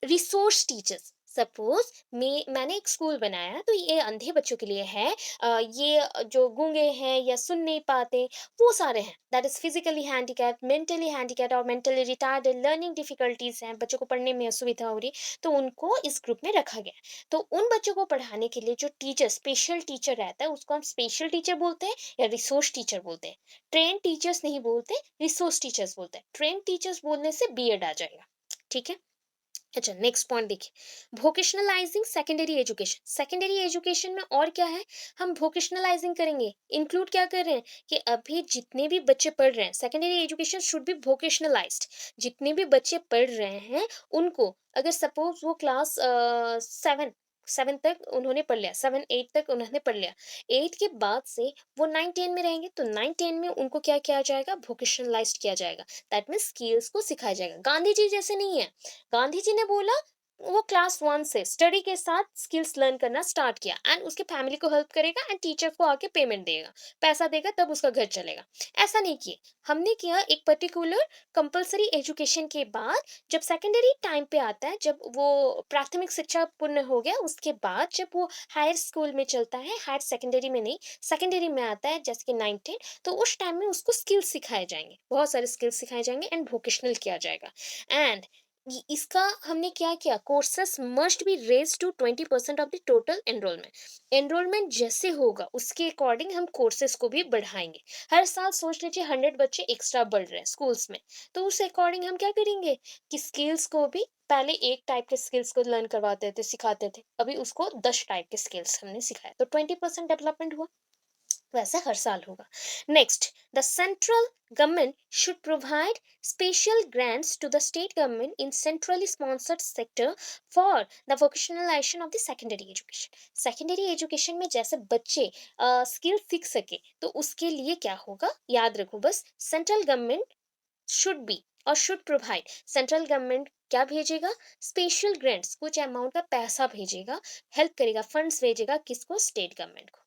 रिसोर्स टीचर्स। सपोज मैंने एक स्कूल बनाया तो ये अंधे बच्चों के लिए है, ये जो गूंगे हैं या सुन नहीं पाते वो सारे हैं, that is physically handicap, mentally handicap और मेंटली रिटार्डेड, लर्निंग डिफिकल्टीज हैं, बच्चों को पढ़ने में असुविधा हो रही, तो उनको इस ग्रुप में रखा गया है। तो उन बच्चों को पढ़ाने के लिए जो टीचर, स्पेशल टीचर रहता है उसको हम स्पेशल टीचर बोलते हैं या रिसोर्स टीचर बोलते हैं। ट्रेन टीचर्स नहीं बोलते, रिसोर्स टीचर्स बोलते हैं। ट्रेन टीचर्स बोलने से बीएड आ जाएगा। ठीक है, अच्छा नेक्स्ट पॉइंट देखिए, वोकेशनलाइजिंग सेकेंडरी एजुकेशन। सेकेंडरी एजुकेशन में और क्या है, हम वोकेशनलाइजिंग करेंगे। इंक्लूड क्या कर रहे हैं कि अभी जितने भी बच्चे पढ़ रहे हैं, सेकेंडरी एजुकेशन शुड बी वोकेशनलाइज्ड। जितने भी बच्चे पढ़ रहे हैं उनको, अगर सपोज वो क्लास 7 तक उन्होंने पढ़ लिया, 7 8 तक उन्होंने पढ़ लिया, 8 के बाद से वो 9 10 में रहेंगे, तो 9 10 में उनको क्या किया जाएगा, वोकेशनलाइज्ड किया जाएगा। दैट मीन्स स्किल्स को सिखाया जाएगा। गांधी जी जैसे नहीं है, गांधी जी ने बोला वो क्लास 1 से स्टडी के साथ स्किल्स लर्न करना स्टार्ट किया एंड उसके फैमिली को हेल्प करेगा एंड टीचर को आके पेमेंट देगा, पैसा देगा, तब उसका घर चलेगा। ऐसा नहीं किए, हमने किया एक पर्टिकुलर कंपलसरी एजुकेशन के बाद, जब सेकेंडरी टाइम पे आता है, जब वो प्राथमिक शिक्षा पूर्ण हो गया उसके बाद जब वो हायर स्कूल में चलता है, हायर सेकेंडरी में नहीं, सेकेंडरी में आता है जैसे कि 9 10, तो उस टाइम में उसको स्किल्स सिखाए जाएंगे, बहुत सारे स्किल्स सिखाए जाएंगे एंड वोकेशनल किया जाएगा। एंड इसका हमने क्या किया, courses must be raise to 20% of the total enrolment. Enrolment जैसे होगा उसके अकॉर्डिंग हम कोर्सेज को भी बढ़ाएंगे। हर साल सोच लीजिए 100 बच्चे एक्स्ट्रा बढ़ रहे हैं स्कूल्स में, तो उस अकॉर्डिंग हम क्या करेंगे कि स्किल्स को भी, पहले एक टाइप के स्किल्स को लर्न करवाते थे, सिखाते थे, अभी उसको 10 टाइप के स्किल्स हमने सिखाया, तो 20% डेवलपमेंट हुआ। वैसे हर साल होगा। Next, the central government should provide special grants to the state government in centrally sponsored sector for the vocationalisation of the secondary education. Secondary education में जैसे बच्चे स्किल सीख सके, तो उसके लिए क्या होगा, याद रखो बस, सेंट्रल गवर्नमेंट शुड बी और शुड प्रोवाइड, सेंट्रल गवर्नमेंट क्या भेजेगा, स्पेशल ग्रांट्स, कुछ अमाउंट का पैसा भेजेगा, हेल्प करेगा, फंड्स भेजेगा, किसको, स्टेट गवर्नमेंट को।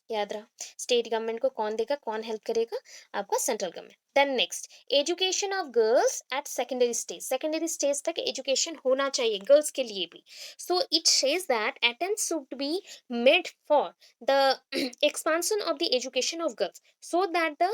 याद रहा, स्टेट गवर्नमेंट को कौन देगा, कौन हेल्प करेगा? आपका central government. Then next, education of girls at secondary stage तक एजुकेशन होना चाहिए गर्ल्स के लिए भी। So it says that attempt should be made for the expansion of the education of girls so that the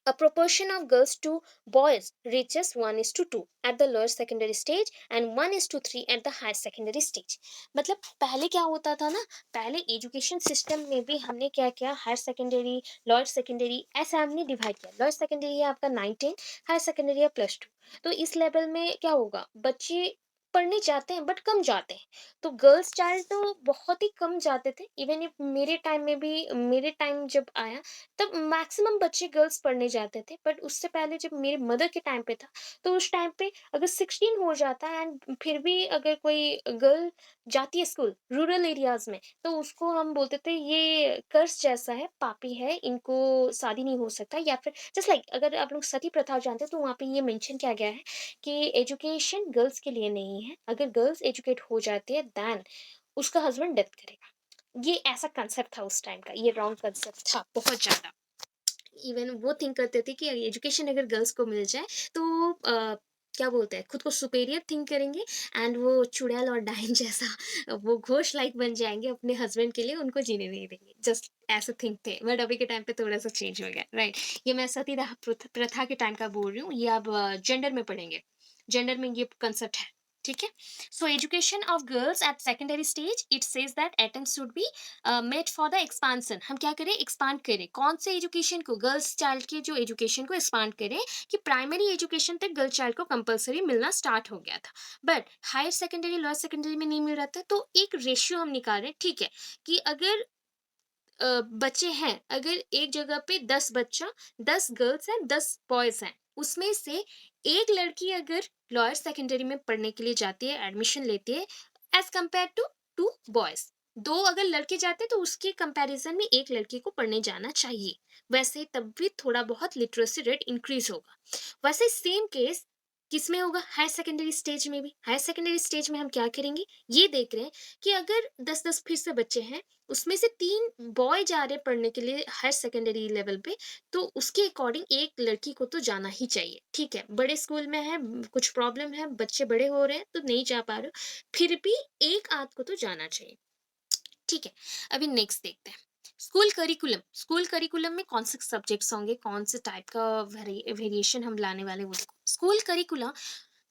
a proportion of girls to boys reaches 1 is to 2 at the lower secondary stage and 1 is to 3 at the higher secondary stage। मतलब पहले क्या होता था ना, पहले education system में भी हमने क्या किया, हायर सेकेंडरी, लोअर सेकेंडरी, ऐसा हमने डिवाइड किया। लोअर सेकेंडरी है आपका 9 10, हायर सेकेंडरी है +2। तो इस लेवल में क्या होगा, बच्चे पढ़ने जाते हैं बट कम जाते हैं। तो गर्ल्स चाइल्ड तो बहुत ही कम जाते थे। इवन इफ मेरे टाइम में भी, मेरे टाइम जब आया तब मैक्सिमम बच्चे गर्ल्स पढ़ने जाते थे। बट उससे पहले जब मेरे मदर के टाइम पे था, तो उस टाइम पे अगर 16 हो जाता है एंड फिर भी अगर कोई गर्ल जाती है स्कूल रूरल एरियाज में, तो उसको हम बोलते थे ये कर्स जैसा है, पापी है, इनको शादी नहीं हो सकता। या फिर जस्ट लाइक अगर आप लोग सती प्रथा जानते हैं, तो वहाँ पे ये मेंशन किया गया है कि एजुकेशन गर्ल्स के लिए नहीं है। अगर गर्ल्स एजुकेट हो जाती है देन उसका हस्बैंड डेथ करेगा। ये ऐसा कंसेप्ट था उस टाइम का, ये रॉन्ग कंसेप्ट था बहुत ज़्यादा। इवन वो थिंक करते थे कि एजुकेशन अगर गर्ल्स को मिल जाए तो क्या बोलते हैं, खुद को सुपेरियर थिंक करेंगे एंड वो चुड़ैल और डाइन जैसा वो घोष लाइक बन जाएंगे, अपने हस्बैंड के लिए उनको जीने नहीं देंगे। जस्ट ऐसे थिंक थे, बट अभी के टाइम पे थोड़ा सा चेंज हो गया, राइट। ये मैं सतीदाह प्रथा के टाइम का बोल रही हूँ, ये आप जेंडर में पढ़ेंगे, जेंडर में ये कंसेप्ट है, ठीक है। So education of girls at secondary stage, it says that attempt should be made for the expansion. हम क्या करें, एक्सपांड करें कौन से एजुकेशन को, गर्ल्स चाइल्ड के जो एजुकेशन को एक्सपांड करें कि प्राइमरी एजुकेशन तक गर्ल चाइल्ड को कंपलसरी मिलना स्टार्ट हो गया था। But higher secondary lower secondary में नहीं मिल रहा था, तो एक रेशियो हम निकाल रहे हैं, ठीक है, कि अगर बच्चे हैं, अगर एक जगह पे 10 बच्चा, 10 गर्ल्स हैं, 10 बॉयज हैं, उसमें से एक लड़की अगर लोअर सेकेंडरी में पढ़ने के लिए जाती है, एडमिशन लेती है, as compared to to boys, though अगर लड़के जाते हैं तो उसके कंपैरिजन में एक लड़की को पढ़ने जाना चाहिए। वैसे तब भी थोड़ा बहुत लिटरेसी रेट इंक्रीज होगा। वैसे सेम केस किसमें होगा, हायर सेकेंडरी स्टेज में भी। हायर सेकेंडरी स्टेज में हम क्या करेंगे, ये देख रहे हैं कि अगर 10-10 फिर से बच्चे हैं, उसमें से 3 बॉय जा रहे हैं पढ़ने के लिए हायर सेकेंडरी लेवल पे, तो उसके अकॉर्डिंग एक लड़की को तो जाना ही चाहिए, ठीक है। बड़े स्कूल में है, कुछ प्रॉब्लम है, बच्चे बड़े हो रहे हैं तो नहीं जा पा रहे हो, फिर भी एक आध को तो जाना चाहिए, ठीक है। अभी नेक्स्ट देखते हैं, स्कूल करिकुलम। स्कूल करिकुलम में कौन से सब्जेक्ट्स होंगे, कौन से टाइप का वेरिएशन हम लाने वाले वो देखो। स्कूल करिकुलम,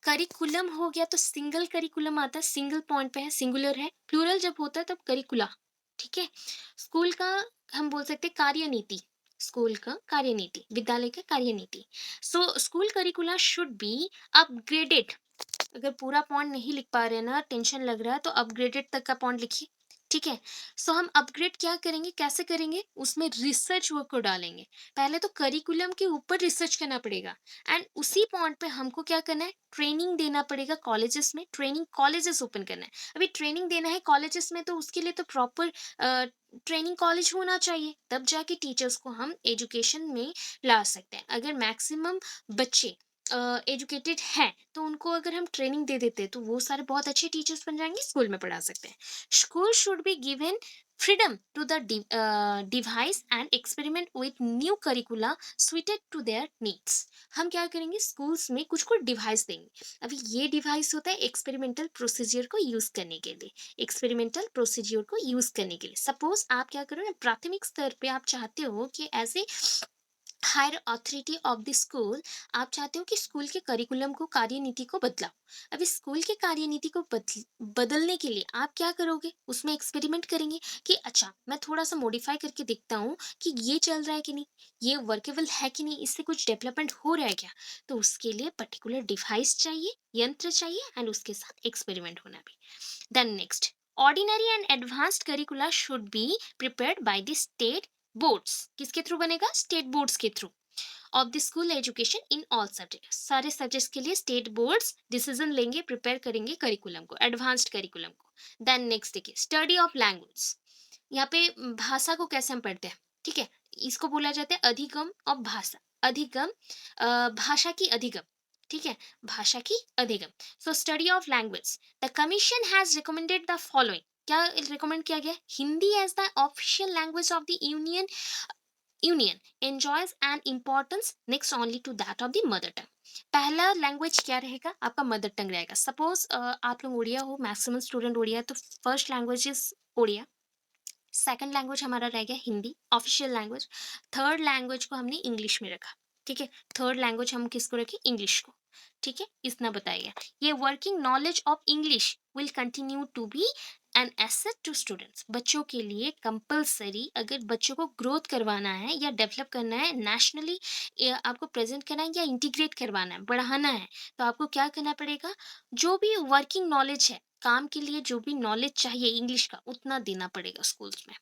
करिकुलम हो गया तो सिंगल करिकुलम आता है, सिंगल पॉइंट पे है, सिंगुलर है। प्लूरल जब होता है तब करिकुला, ठीक है। स्कूल का हम बोल सकते हैं कार्यनीति, स्कूल का कार्यनीति, विद्यालय का कार्यनीति। So school करिकुला should B upgraded. अगर पूरा पॉइंट नहीं लिख पा रहे हैं ना, टेंशन लग रहा है, तो अपग्रेडेड तक का पॉइंट लिखिए, ठीक है। सो हम अपग्रेड क्या करेंगे, कैसे करेंगे, उसमें रिसर्च वर्क को डालेंगे। पहले तो करिकुलम के ऊपर रिसर्च करना पड़ेगा एंड उसी पॉइंट पे हमको क्या करना है, ट्रेनिंग देना पड़ेगा कॉलेजेस में, ट्रेनिंग कॉलेजेस ओपन करना है। अभी ट्रेनिंग देना है कॉलेजेस में, तो उसके लिए तो प्रॉपर ट्रेनिंग कॉलेज होना चाहिए, तब जाके टीचर्स को हम एजुकेशन में ला सकते हैं। अगर मैक्सिमम बच्चे एजुकेटेड हैं, तो उनको अगर हम ट्रेनिंग दे देते हैं, तो वो सारे बहुत अच्छे टीचर्स बन जाएंगे, स्कूल में पढ़ा सकते हैं। School should be given freedom to the device and experiment with new curricula suited to their needs। हम क्या करेंगे, स्कूल्स में कुछ कुछ डिवाइस देंगे। अभी ये डिवाइस होता है एक्सपेरिमेंटल प्रोसीजर को यूज करने के लिए, एक्सपेरिमेंटल प्रोसीजर को यूज करने के लिए। सपोज आप क्या करो ना, प्राथमिक स्तर पे आप चाहते हो कि as a higher authority of the school, आप चाहते हो कि स्कूल के करिकुलम को, कार्यनीति को बदलाओ। अभी स्कूल के कार्यनीति को बदलने के लिए आप क्या करोगे, उसमें एक्सपेरिमेंट करेंगे कि अच्छा मैं थोड़ा सा मॉडिफाई करके देखता हूँ कि ये चल रहा है कि नहीं, ये वर्केबल है कि नहीं, इससे कुछ डेवलपमेंट हो रहा है क्या। तो उसके लिए पर्टिकुलर डिवाइस चाहिए, यंत्र चाहिए एंड उसके साथ एक्सपेरिमेंट होना भी। Then next, ordinary and advanced curricula should be prepared by the state boards. किसके थ्रू बनेगा, स्टेट बोर्ड्स के थ्रू of the school education in all subject. सारे सब्जेक्ट्स के लिए स्टेट बोर्ड्स डिसीजन लेंगे, प्रिपेयर करेंगे करिकुलम को, एडवांस्ड करिकुलम को। देन नेक्स्ट देखिए, स्टडी ऑफ लैंग्वेज। यहाँ पे भाषा को कैसे हम पढ़ते हैं, ठीक है, इसको बोला जाता है अधिगम ऑफ भाषा, अधिगम, भाषा की अधिगम, ठीक है, भाषा की अधिगम। So study of language, the commission has recommended the following. क्या रिकमेंड किया गया? Hindi as the official language of the union enjoys an importance next only to that of the mother tongue. पहला लैंग्वेज क्या रहेगा? आपका मदर टंग रहेगा। Suppose आप लोग उड़िया हो, मैक्सिमम स्टूडेंट उड़िया, तो first language is Odia. Second language हमारा रह गया Hindi, official language. Third language को हमने इंग्लिश में रखा, ठीक है। थर्ड लैंग्वेज हम किसको रखें? इंग्लिश को, ठीक है। इतना बताया गया। ये working knowledge of English will continue to be an asset to students. बच्चों के लिए कंपलसरी, अगर बच्चों को ग्रोथ करवाना है या डेवलप करना है नेशनली, आपको प्रेजेंट करना है या इंटीग्रेट करवाना है, बढ़ाना है, तो आपको क्या करना पड़ेगा? जो भी वर्किंग नॉलेज है, काम के लिए जो भी नॉलेज चाहिए इंग्लिश का, उतना देना पड़ेगा स्कूल्स में।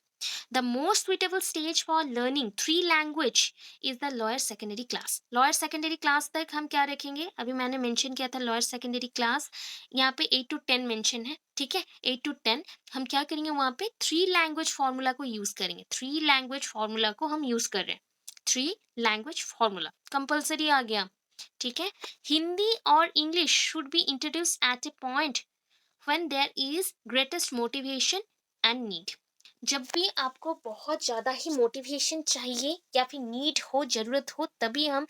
The most suitable stage for learning three language is the lower secondary class. Lower secondary class तक हम क्या रखेंगे? अभी मैंने मेंशन किया था लोअर सेकेंडरी क्लास, यहाँ पे 8 to 10 मेंशन है, ठीक है। 8 to 10 हम क्या करेंगे? वहां पे थ्री लैंग्वेज फॉर्मूला को यूज करेंगे। थ्री लैंग्वेज फॉर्मूला को हम यूज कर रहे हैं। थ्री लैंग्वेज फॉर्मूला कंपल्सरी आ गया, ठीक है। हिंदी और English should be introduce at a point when there is greatest motivation and need। जब भी आपको बहुत ज़्यादा ही मोटिवेशन चाहिए या फिर नीड हो, ज़रूरत हो, तभी हम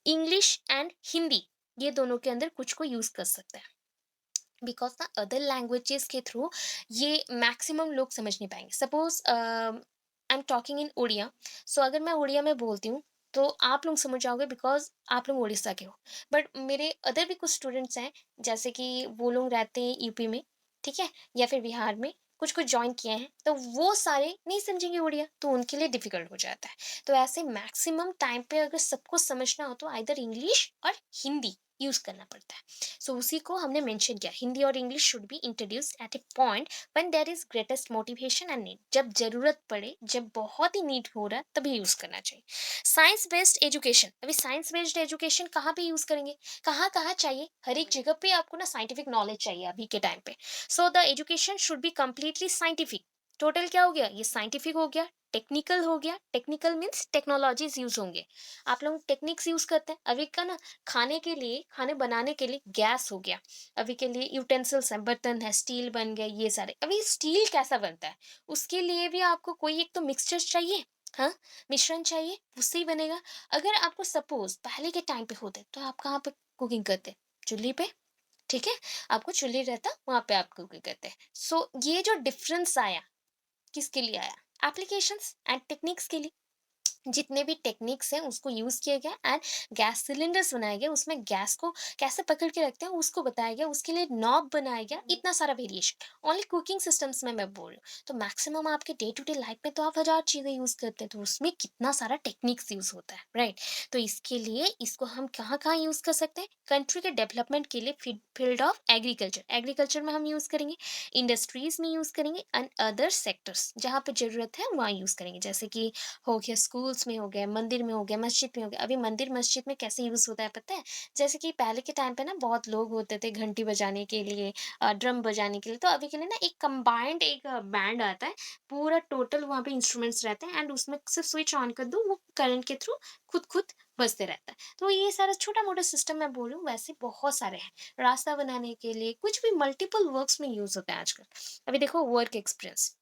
इंग्लिश एंड हिंदी, ये दोनों के अंदर कुछ को यूज़ कर सकते हैं। बिकॉज द अदर लैंग्वेजेस के थ्रू ये मैक्सिमम लोग समझ नहीं पाएंगे। Suppose I am talking in Odia, so अगर मैं उड़िया में बोलती हूँ तो आप लोग समझ जाओगे बिकॉज आप लोग उड़ीसा के हो। बट मेरे अदर भी कुछ स्टूडेंट्स हैं, जैसे कि वो लोग रहते हैं यूपी में, ठीक है, या फिर बिहार में, कुछ कुछ ज्वाइन किए हैं, तो वो सारे नहीं समझेंगे उड़िया, तो उनके लिए डिफिकल्ट हो जाता है। तो ऐसे मैक्सिमम टाइम पे अगर सबको समझना हो तो आइदर इंग्लिश और हिंदी यूज करना पड़ता है। सो उसी को हमने मेंशन किया, हिंदी और English should be introduced at a point when there is greatest motivation and need. जब जरूरत पड़े, जब बहुत ही नीड हो रहा है, तभी यूज करना चाहिए। साइंस बेस्ड एजुकेशन, अभी साइंस बेस्ड एजुकेशन कहाँ पे यूज करेंगे? कहाँ कहाँ चाहिए? हर एक जगह पे आपको ना साइंटिफिक नॉलेज चाहिए अभी के टाइम पे। So the education should be completely scientific. Total क्या हो गया? ये साइंटिफिक हो गया, टेक्निकल हो गया। टेक्निकल मीन्स टेक्नोलॉजीज यूज होंगे। आप लोग टेक्निक्स यूज करते हैं अभी का ना, खाने के लिए, खाने बनाने के लिए गैस हो गया, अभी के लिए यूटेंसिल्स हैं, बर्तन है, स्टील बन गया, ये सारे। अभी स्टील कैसा बनता है? उसके लिए भी आपको कोई एक तो मिक्सचर चाहिए, हाँ, मिश्रण चाहिए, उससे ही बनेगा। अगर आपको सपोज पहले के टाइम पे होते तो आप कहाँ पे कुकिंग करते? चूल्हे पे, ठीक है। आपको चूल्हे रहता, वहां पे आप कुकिंग करते। सो ये जो डिफरेंस आया, किसके लिए आया? एप्लीकेशंस एंड टेक्निक्स के लिए। जितने भी टेक्निक्स हैं उसको यूज किया गया एंड गैस सिलेंडर्स बनाया गया, उसमें गैस को कैसे पकड़ के रखते हैं उसको बताया गया, उसके लिए नॉब बनाया गया। इतना सारा वेरिएशन ओनली कुकिंग सिस्टम्स में मैं बोल रही हूँ। तो मैक्सिमम आपके डे टू डे लाइफ में तो आप हजार चीजें यूज करते हैं, तो उसमें कितना सारा टेक्निक्स यूज होता है, राइट। तो इसके लिए इसको हम कहाँ कहाँ यूज कर सकते हैं? कंट्री के डेवलपमेंट के लिए फील्ड ऑफ एग्रीकल्चर, एग्रीकल्चर में हम यूज करेंगे, इंडस्ट्रीज में यूज करेंगे एंड अदर सेक्टर्स जहाँ पे जरूरत है वहाँ यूज करेंगे। जैसे कि हो गया स्कूल्स में, हो गया मंदिर में, हो गया मस्जिद में, हो गया। अभी मंदिर मस्जिद में कैसे यूज़ होता है पता है? जैसे कि पहले के टाइम पे ना बहुत लोग होते थे घंटी बजाने के लिए, ड्रम बजाने के लिए, तो अभी के लिए ना एक कंबाइंड एक बैंड आता है, पूरा टोटल वहाँ पे इंस्ट्रूमेंट्स रहते हैं एंड उसमें सिर्फ स्विच ऑन कर दो, वो करंट के थ्रू खुद खुद बजते रहता है। तो ये सारा छोटा मोटा सिस्टम मैं बोल रही हूँ, वैसे बहुत सारे हैं। रास्ता बनाने के लिए कुछ भी मल्टीपल वर्क्स में यूज होता है आजकल। अभी देखो वर्क एक्सपीरियंस,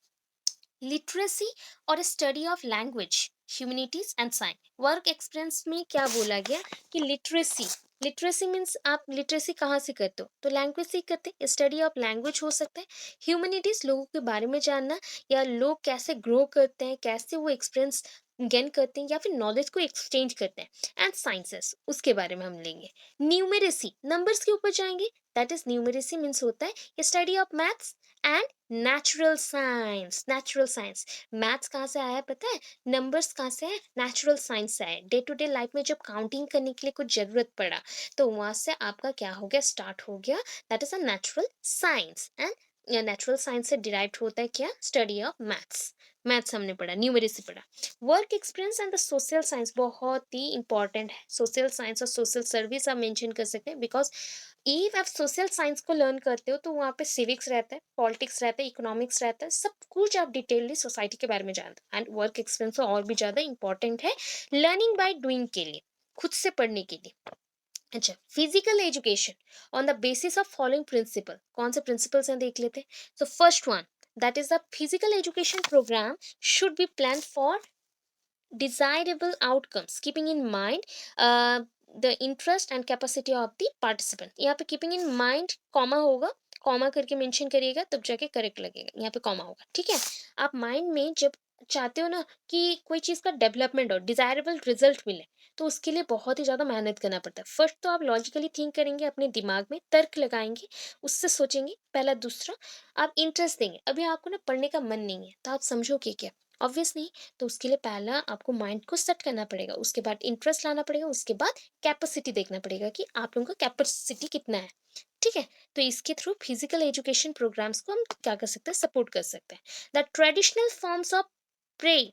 लिटरेसी और study of language, humanities and science. Work experience में क्या बोला गया कि लिटरेसी, लिटरेसी मीन्स आप लिटरेसी कहाँ से करते हो? तो लैंग्वेज से ही करते हैं। स्टडी ऑफ लैंग्वेज हो सकता है। ह्यूमैनिटीज, लोगों के बारे में जानना, या लोग कैसे ग्रो करते हैं, कैसे वो एक्सपीरियंस गेन करते हैं या फिर नॉलेज को एक्सचेंज करते हैं। एंड साइंसेस, उसके बारे में हम लेंगे। न्यूमेरेसी, नंबर्स के ऊपर जाएंगे। दैट इज न्यूमेरेसी मीन्स होता है study of maths and natural science. Natural science, maths कहाँ से आया है पता है? नंबर्स कहाँ से है? नेचुरल साइंस से है। डे टू डे लाइफ में जब काउंटिंग करने के लिए कुछ जरूरत पड़ा, तो वहां से आपका क्या हो गया? स्टार्ट हो गया। That is a natural science. And natural science से डिराइव होता है क्या? Study of maths. मैथ्स हमने पढ़ा, न्यूमेरेसी पढ़ा। Work experience and the social science बहुत ही इंपॉर्टेंट है। सोशल साइंस और सोशल सर्विस आप मेंशन कर सकते हैं, बिकॉज इफ आप सोशल साइंस को लर्न करते हो तो वहाँ पे सिविक्स रहता है, पॉलिटिक्स रहता है, इकोनॉमिक्स रहता है, सब कुछ आप डिटेलली सोसाइटी के बारे में जानते हो। एंड वर्क एक्सपीरियंस तो और भी ज़्यादा इंपॉर्टेंट है लर्निंग बाय डूइंग के लिए, खुद से पढ़ने के लिए। अच्छा, physical education on the basis of following principle, कौन से प्रिंसिपल्स हैं देख लेते हैं। So first one, that is, a physical education program should be planned for desirable outcomes, keeping in mind the interest and capacity of the participant. यहाँ पे keeping in mind comma होगा, comma करके mention करिएगा तब जाके correct लगेगा, यहाँ पे कॉमा होगा, ठीक है। आप माइंड में जब चाहते हो ना कि कोई चीज़ का डेवलपमेंट हो, डिजायरेबल रिजल्ट मिले, तो उसके लिए बहुत ही ज़्यादा मेहनत करना पड़ता है। फर्स्ट तो आप लॉजिकली थिंक करेंगे, अपने दिमाग में तर्क लगाएंगे, उससे सोचेंगे, पहला। दूसरा, आप इंटरेस्ट देंगे। अभी आपको ना पढ़ने का मन नहीं है, तो आप समझोगे क्या? ऑब्वियस नहीं। तो उसके लिए पहला आपको माइंड को सेट करना पड़ेगा, उसके बाद इंटरेस्ट लाना पड़ेगा, उसके बाद कैपेसिटी देखना पड़ेगा कि आप लोगों का कैपेसिटी कितना है, ठीक है। तो इसके थ्रू फिजिकल एजुकेशन प्रोग्राम्स को हम क्या कर सकते हैं, सपोर्ट कर सकते हैं। The traditional forms of play,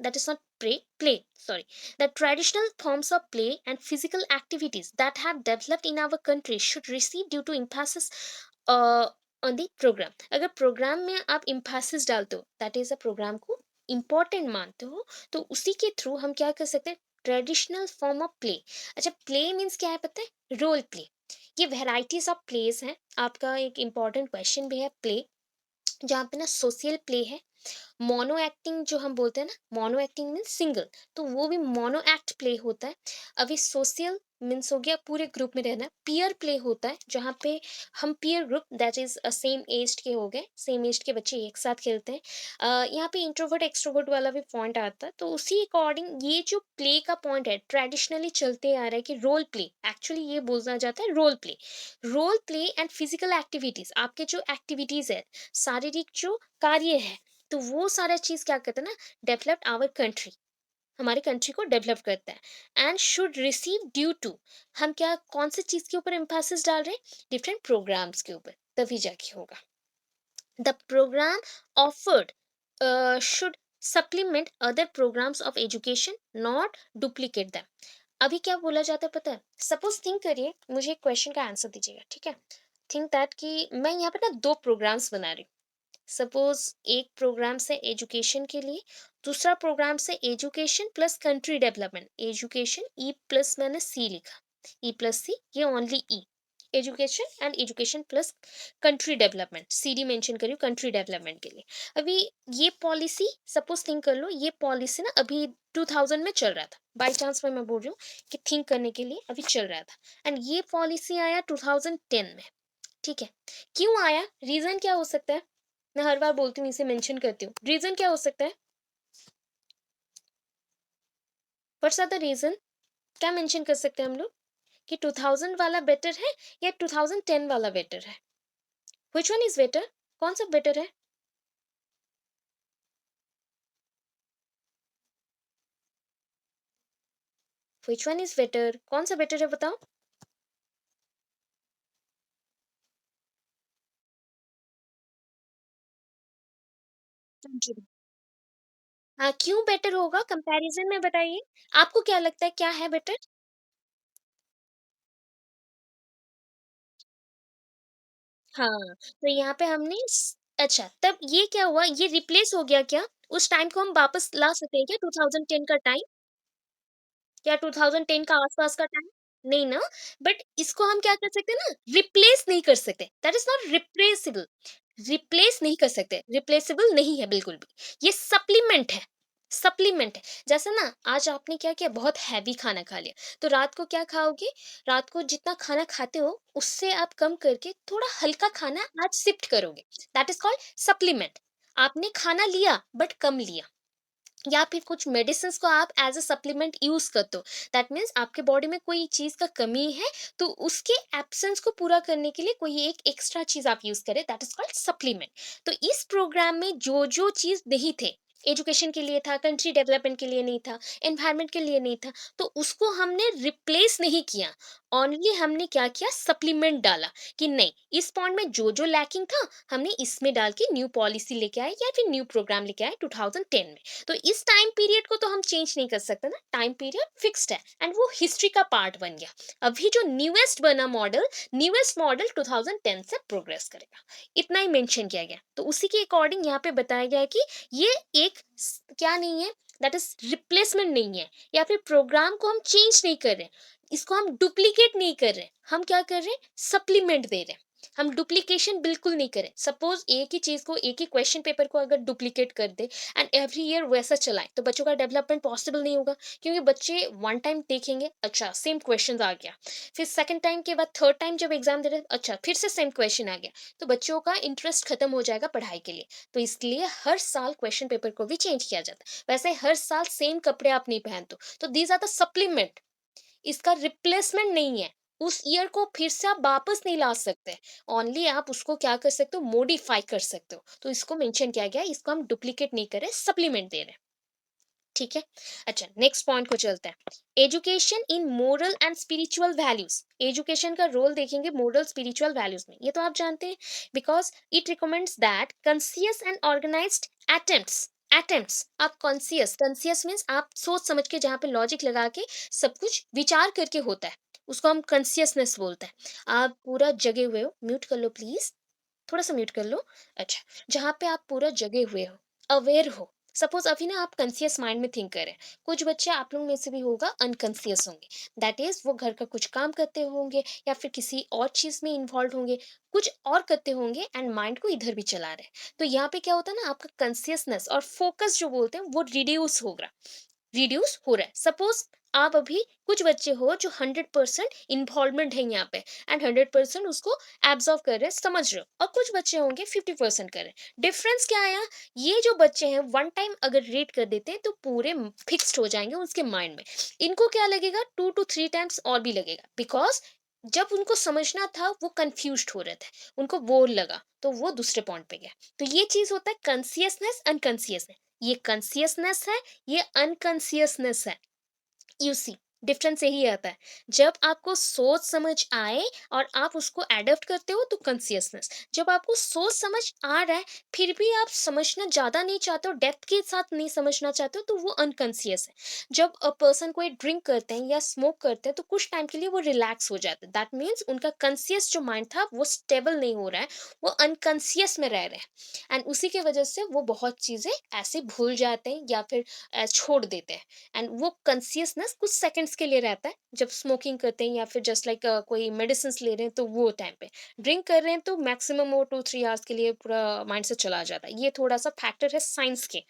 that is not play, sorry, the traditional forms of play and physical activities that have developed in our country should receive due to emphasis uh, on the program. अगर programme में आप emphasis डालते हो, that is a programme को important मानते हो, तो उसी के थ्रू हम क्या कर सकते हैं, ट्रेडिशनल फॉर्म ऑफ प्ले। अच्छा, प्ले मीन्स क्या है पता है? Role play. ये वेराइटीज ऑफ प्लेस हैं। आपका एक इम्पॉर्टेंट क्वेश्चन भी है प्ले, जहाँ पे ना सोशल प्ले है, मोनो एक्टिंग जो हम बोलते हैं ना, मोनो एक्टिंग मीन्स सिंगल, तो वो भी मोनो एक्ट प्ले होता है। अभी सोशल मीन्स हो गया पूरे ग्रुप में रहना। पियर प्ले होता है जहाँ पे हम peer group, that is same age के हो गए, सेम एज के बच्चे एक साथ खेलते हैं। यहाँ पे इंट्रोवर्ट एक्सट्रोवर्ट वाला भी पॉइंट आता है, तो उसी अकॉर्डिंग ये जो प्ले का पॉइंट है ट्रेडिशनली चलते आ रहा है कि रोल प्ले, एक्चुअली ये बोलना जाता है role play. Role play and physical activities, आपके जो एक्टिविटीज है, शारीरिक जो कार्य है, तो वो सारा चीज़ क्या करता है ना, डेवलप आवर कंट्री, हमारे कंट्री को डेवलप करता है। And should receive due to, हम क्या कौन सी चीज़ के ऊपर एम्फेसिस डाल रहे हैं, डिफरेंट प्रोग्राम्स के ऊपर, तभी जाके होगा। The program offered should supplement other programs of education, not duplicate them. अभी क्या बोला जाता है पता है? सपोज थिंक करिए, मुझे एक क्वेश्चन का आंसर दीजिएगा, ठीक है। थिंक दैट कि मैं यहाँ पे ना दो प्रोग्राम्स बना रही हूँ। सपोज एक प्रोग्राम से एजुकेशन के लिए, दूसरा प्रोग्राम से education plus country development. Education E plus मैंने सी लिखा, ई प्लस सी, ये only E, education and education plus country development, C D mention करियो कंट्री डेवलपमेंट के लिए। अभी ये पॉलिसी, सपोज थिंक कर लो, ये पॉलिसी ना अभी 2000 में चल रहा था, बाई चांस मैं बोल रही हूँ कि थिंक करने के लिए अभी चल रहा था, एंड ये पॉलिसी आया 2010 में, ठीक है। क्यों आया, रीजन क्या हो सकता है? मैं हर बार बोलती हूँ, इसे मेंशन करती हूँ, रीजन क्या हो सकता है? What's are the reason? क्या मेंशन कर सकते हैं हम लोग कि 2000 वाला बेटर है या 2010 वाला बेटर है? Which one is better? कौन सा बेटर है? व्हिच वन इज बेटर, कौन सा बेटर है बताओ? जी। हाँ, क्यों बेटर होगा कंपैरिजन में, बताइए। आपको क्या लगता है क्या है बेटर? हाँ, तो यहाँ पे हमने अच्छा, तब ये क्या हुआ, ये रिप्लेस हो गया क्या? उस टाइम को हम वापस ला सकते हैं क्या, 2010 का टाइम या 2010 का आसपास का टाइम? नहीं ना। बट इसको हम क्या कर सकते हैं ना, रिप्लेस नहीं कर सकते, that is not replaceable. Replace नहीं कर सकते, रिप्लेसेबल नहीं है बिल्कुल भी। ये सप्लीमेंट है, सप्लीमेंट है। जैसे ना आज आपने क्या किया, बहुत हैवी खाना खा लिया, तो रात को क्या खाओगे, रात को जितना खाना खाते हो उससे आप कम करके थोड़ा हल्का खाना आज शिफ्ट करोगे, दैट इज कॉल्ड सप्लीमेंट। आपने खाना लिया बट कम लिया, या फिर कुछ मेडिसिन को आप एज अ सप्लीमेंट यूज करते हो, दैट मीन्स आपके बॉडी में कोई चीज का कमी है, तो उसके एब्सेंस को पूरा करने के लिए कोई एक एक्स्ट्रा चीज आप यूज करें, दैट इज कॉल्ड सप्लीमेंट। तो इस प्रोग्राम में जो जो चीज नहीं थे, एजुकेशन के लिए था, कंट्री डेवलपमेंट के लिए नहीं था, एनवायरमेंट के लिए नहीं था, तो उसको हमने रिप्लेस नहीं किया, ओनली हमने क्या किया, सप्लीमेंट डाला। कि नहीं, इस पॉइंट में जो जो लैकिंग था, हमने इसमें डाल के न्यू पॉलिसी लेके आए या फिर न्यू प्रोग्राम लेके आए 2010 में। तो इस टाइम पीरियड को तो हम चेंज नहीं कर सकते ना, टाइम पीरियड फिक्स्ड है एंड वो हिस्ट्री का पार्ट बन गया। अभी जो न्यूएस्ट मॉडल 2010 से प्रोग्रेस करेगा, इतना ही मेंशन किया गया। तो उसी के अकॉर्डिंग यहाँ पे बताया गया है कि ये एक क्या नहीं है, दैट इज रिप्लेसमेंट नहीं है, या फिर प्रोग्राम को हम चेंज नहीं कर रहे हैं, इसको हम डुप्लीकेट नहीं कर रहे हैं, हम क्या कर रहे हैं, सप्लीमेंट दे रहे हैं। हम डुप्लीकेशन बिल्कुल नहीं करें। सपोज एक ही चीज को, एक ही क्वेश्चन पेपर को अगर डुप्लीकेट कर दे एंड एवरी ईयर वैसा चलाएं, तो बच्चों का डेवलपमेंट पॉसिबल नहीं होगा। क्योंकि बच्चे वन टाइम देखेंगे, अच्छा सेम क्वेश्चन आ गया, फिर सेकंड टाइम के बाद थर्ड टाइम जब एग्जाम दे रहे हैं, अच्छा फिर से सेम क्वेश्चन आ गया, तो बच्चों का इंटरेस्ट खत्म हो जाएगा पढ़ाई के लिए। तो इसलिए हर साल क्वेश्चन पेपर को भी चेंज किया जाता है। वैसे हर साल सेम कपड़े आप नहीं पहनते, तो दीज आर द सप्लीमेंट, इसका रिप्लेसमेंट नहीं है। उस ईयर को फिर से आप वापस नहीं ला सकते। ओनली आप उसको क्या कर सकते हो, मॉडिफाई कर सकते हो। तो इसको मेंशन किया गया है, इसको हम डुप्लीकेट नहीं कर रहे, सप्लीमेंट दे रहे हैं। ठीक है। अच्छा, नेक्स्ट पॉइंट को चलते हैं। Education in moral and spiritual values. Education का रोल देखेंगे मोरल स्पिरिचुअल वैल्यूज में, ये तो आप जानते हैं। Because it recommends that conscious and organised attempts आप कॉन्सियस, कॉन्सियस मीन्स आप सोच समझ के, जहाँ पे लॉजिक लगा के सब कुछ विचार करके होता है, उसको हम कॉन्सियसनेस बोलते हैं। आप पूरा जगे हुए हो, म्यूट कर लो प्लीज, थोड़ा सा म्यूट कर लो। अच्छा, जहाँ पे आप पूरा जगे हुए हो, अवेयर हो। सपोज अभी ना आप कॉन्सियस माइंड में थिंक करें। कुछ बच्चे आप लोग में से भी होगा अनकॉन्सियस होंगे, दैट इज वो घर का कुछ काम करते होंगे या फिर किसी और चीज में इन्वॉल्व होंगे, कुछ और करते होंगे एंड माइंड को इधर भी चला रहे हैं। तो यहाँ पे क्या होता है ना, आपका कॉन्सियसनेस और फोकस जो बोलते हैं वो रिड्यूस हो रहा है। सपोज आप अभी कुछ बच्चे हो जो 100% इन्वॉल्वमेंट है यहाँ पे एंड 100% उसको एब्जॉर्व कर रहे हैं, समझ रहे हो, और कुछ बच्चे होंगे 50% कर रहे हैं। डिफरेंस क्या आया, ये जो बच्चे हैं वन टाइम अगर रीड कर देते हैं तो पूरे फिक्स्ड हो जाएंगे उसके माइंड में। इनको क्या लगेगा, 2 to 3 टाइम्स और भी लगेगा, बिकॉज जब उनको समझना था वो कंफ्यूज हो रहे थे, उनको बोर लगा, तो वो दूसरे पॉइंट पे गया। तो ये चीज होता है कॉन्सियसनेस अनकॉन्सियसनेस। ये कॉन्सियसनेस है, ये अनकॉन्सियसनेस है। यू सी, डिफरेंस यही आता है। जब आपको सोच समझ आए और आप उसको एडप्ट करते हो तो कॉन्सियसनेस। जब आपको सोच समझ आ रहा है फिर भी आप समझना ज्यादा नहीं चाहते हो, डेप्थ के साथ नहीं समझना चाहते हो, तो वो अनकॉन्सियस है। जब अ पर्सन कोई ड्रिंक करते हैं या स्मोक करते हैं तो कुछ टाइम के लिए वो रिलैक्स हो जाते हैं, दैट मीन्स उनका कॉन्सियस जो माइंड था वो स्टेबल नहीं हो रहा है, वो अनकॉन्सियस में रह रहे हैं एंड उसी की वजह से वो बहुत चीजें ऐसे भूल जाते हैं या फिर छोड़ देते हैं। एंड वो कॉन्सियसनेस कुछ सेकंड्स के लिए रहता है, जब स्मोकिंग करते हैं या फिर जस्ट लाइक कोई मेडिसिन ले रहे हैं तो वो टाइम पे। ड्रिंक कर रहे हैं तो मैक्सिमम वो 2-3 आवर्स के लिए पूरा माइंड से चला जाता है। ये थोड़ा सा फैक्टर है साइंस के।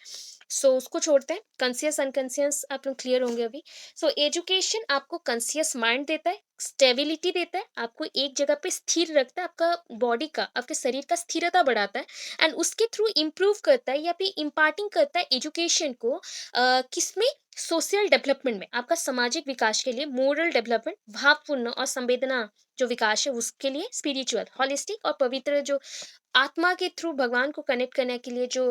सो उसको छोड़ते हैं, कॉन्सियस अनकॉन्सियस आप लोग क्लियर होंगे अभी। सो एजुकेशन आपको कॉन्सियस माइंड देता है, स्टेबिलिटी देता है, आपको एक जगह पे स्थिर रखता है, आपका बॉडी का, आपके शरीर का स्थिरता बढ़ाता है एंड उसके थ्रू इम्प्रूव करता है या फिर इम्पार्टिंग करता है एजुकेशन को किसमें, सोशल डेवलपमेंट में, आपका सामाजिक विकास के लिए, मोरल डेवलपमेंट, भावपूर्ण और संवेदना जो विकास है उसके लिए, स्पिरिचुअल हॉलिस्टिक और पवित्र जो आत्मा के थ्रू भगवान को कनेक्ट करने के लिए जो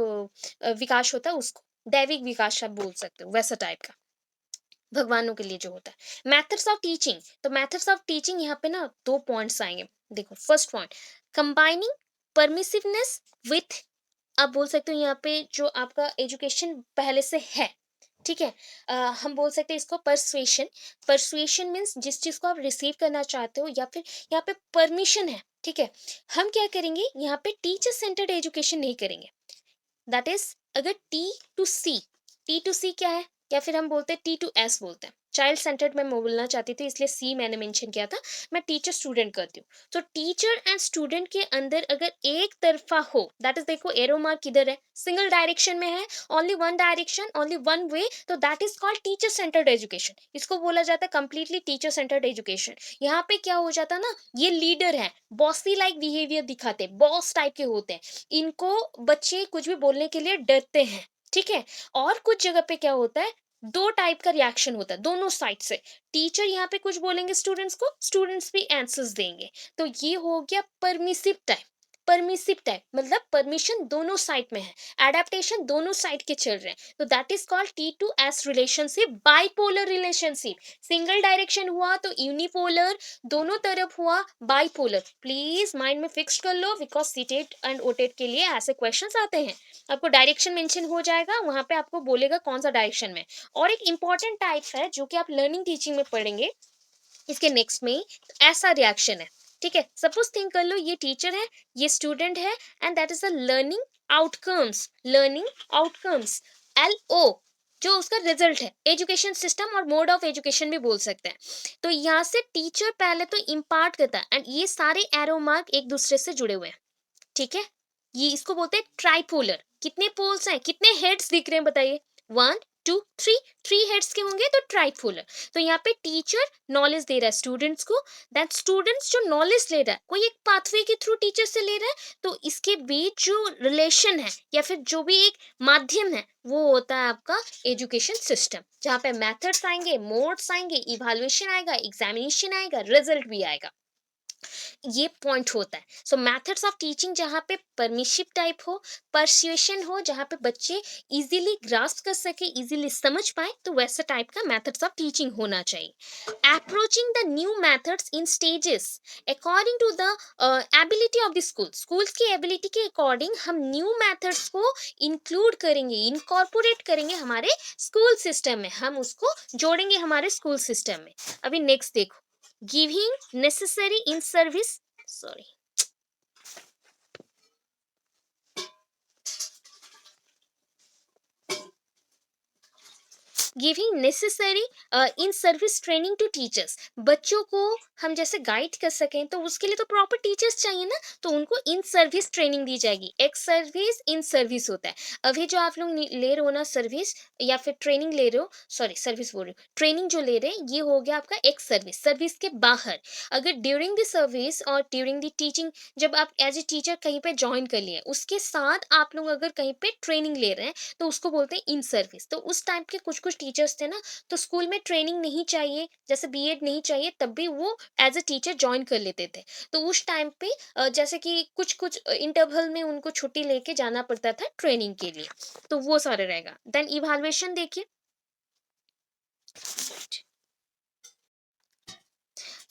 विकास होता है उसको दैविक विकास आप बोल सकते हो, वैसा टाइप का भगवानों के लिए जो होता है। मेथड्स ऑफ टीचिंग, तो मेथड्स ऑफ टीचिंग यहाँ पे ना 2 पॉइंट्स आएंगे। देखो फर्स्ट पॉइंट, कंबाइनिंग परमिसिवनेस विथ, आप बोल सकते हो यहाँ पे जो आपका एजुकेशन पहले से है, ठीक है। हम बोल सकते हैं इसको परसुएशन। परसुएशन मीन्स जिस चीज को आप रिसीव करना चाहते हो या फिर यहाँ पे परमिशन है, ठीक है। हम क्या करेंगे यहाँ पे, टीचर सेंटर्ड एजुकेशन नहीं करेंगे। दैट इज, अगर टी टू सी क्या है, या फिर हम बोलते हैं T to S बोलते हैं, चाइल्ड सेंटर्ड मैं बोलना चाहती थी इसलिए सी मैंने मेंशन किया था। मैं टीचर स्टूडेंट करती हूँ, तो टीचर एंड स्टूडेंट के अंदर अगर एक तरफा हो, दैट इज, देखो एरो मार्क किधर है, सिंगल डायरेक्शन में है, only one direction, only one way, तो that is called teacher centred education. इसको बोला जाता है कंप्लीटली टीचर सेंटर्ड एजुकेशन। यहाँ पे क्या हो जाता है ना, ये लीडर है, बॉसी लाइक बिहेवियर दिखाते, बॉस टाइप के होते हैं, इनको बच्चे कुछ भी बोलने के लिए डरते हैं, ठीक है। और कुछ जगह पे क्या होता है, दो टाइप का रिएक्शन होता है दोनों साइड से। टीचर यहाँ पे कुछ बोलेंगे स्टूडेंट्स को, स्टूडेंट्स भी आंसर्स देंगे। तो ये हो गया परमिसिव टाइप। परमिसिव टाइप मतलब परमिशन दोनों साइड में है, एडेप्टेशन दोनों साइड के चल रहे हैं, तो that is called T to S relationship, bipolar relationship. Single direction हुआ तो यूनिपोलर, दोनों तरफ हुआ बाइपोलर। प्लीज माइंड में फिक्स कर लो, बिकॉज सीटेट एंड ओटेट के लिए ऐसे क्वेश्चंस आते हैं। आपको डायरेक्शन मेंशन हो जाएगा, वहां पे आपको बोलेगा कौन सा डायरेक्शन में। और एक इंपॉर्टेंट टाइप है जो कि आप लर्निंग टीचिंग में पढ़ेंगे इसके नेक्स्ट में, तो ऐसा रिएक्शन है, ठीक है। सपोज थिंक कर लो, ये टीचर है, ये स्टूडेंट है and that is a learning outcomes. Learning outcomes, LO, जो उसका रिजल्ट है, एजुकेशन सिस्टम और मोड ऑफ एजुकेशन भी बोल सकते हैं। तो यहाँ से टीचर पहले तो इम्पार्ट करता है, एंड ये सारे एरो मार्क एक दूसरे से जुड़े हुए हैं, ठीक है। ये इसको बोलते हैं ट्राइपोलर। कितने पोल्स हैं, कितने हेड्स दिख रहे हैं बताइए? One, two, three. Three heads के होंगे तो ट्राइपोलर। तो यहाँ पे टीचर नॉलेज दे रहा है स्टूडेंट्स को, दैट स्टूडेंट्स जो नॉलेज ले रहा है कोई एक पाथवे के थ्रू टीचर से ले रहा है, तो इसके बीच जो रिलेशन है या फिर जो भी एक माध्यम है वो होता है आपका एजुकेशन सिस्टम, जहाँ पे मेथड्स आएंगे, मोड्स आएंगे, इवैल्यूएशन आएगा, एग्जामिनेशन आएगा, रिजल्ट भी आएगा। ये पॉइंट होता है। सो मेथड्स ऑफ टीचिंग जहाँ पे परमिशिव टाइप हो, परसुएशन हो, जहाँ पे बच्चे इजीली ग्रास्प कर सके, इजीली समझ पाए, तो वैसा टाइप का मेथड्स ऑफ टीचिंग होना चाहिए। Approaching the new methods in stages according to the ability of the school. Schools की एबिलिटी के अकॉर्डिंग हम न्यू मेथड्स को इंक्लूड करेंगे, इनकॉर्पोरेट करेंगे हमारे स्कूल सिस्टम में, हम उसको जोड़ेंगे हमारे स्कूल सिस्टम में। अभी नेक्स्ट देखो, giving necessary in service, sorry, giving necessary in service training to teachers. बच्चों को हम जैसे गाइड कर सकें तो उसके लिए तो प्रॉपर टीचर्स चाहिए ना, तो उनको इन सर्विस ट्रेनिंग दी जाएगी। एक्स सर्विस, इन सर्विस होता है। अभी जो आप लोग ले रहे हो ना सर्विस या फिर ट्रेनिंग ले रहे हो, सॉरी सर्विस बोल रही हूँ, ट्रेनिंग जो ले रहे हैं ये हो गया आपका एक्स सर्विस, सर्विस के बाहर। अगर ड्यूरिंग द सर्विस और ड्यूरिंग द टीचिंग, जब आप एज ए टीचर कहीं पे ज्वाइन कर लिए, उसके साथ आप लोग अगर कहीं पे ट्रेनिंग ले रहे हैं तो उसको बोलते हैं इन सर्विस। तो उस टाइप के कुछ कुछ टीचर्स थे ना, तो स्कूल में ट्रेनिंग नहीं चाहिए, जैसे बीएड नहीं चाहिए, तब भी वो एज अ टीचर ज्वाइन कर लेते थे। तो उस टाइम पे जैसे कि कुछ कुछ इंटरवल में उनको छुट्टी लेके जाना पड़ता था ट्रेनिंग के लिए, तो वो सारे रहेगा। देन इवैल्यूएशन देखिए।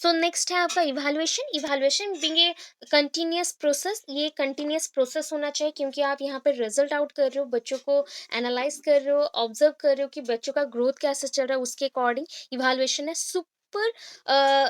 सो नेक्स्ट है आपका evaluation. Evaluation being a continuous process, ये कंटिन्यूअस प्रोसेस होना चाहिए, क्योंकि आप यहाँ पर रिजल्ट आउट कर रहे हो, बच्चों को एनालाइज कर रहे हो, ऑब्जर्व कर रहे हो कि बच्चों का ग्रोथ कैसे चल रहा है, उसके अकॉर्डिंग इवैल्यूएशन है।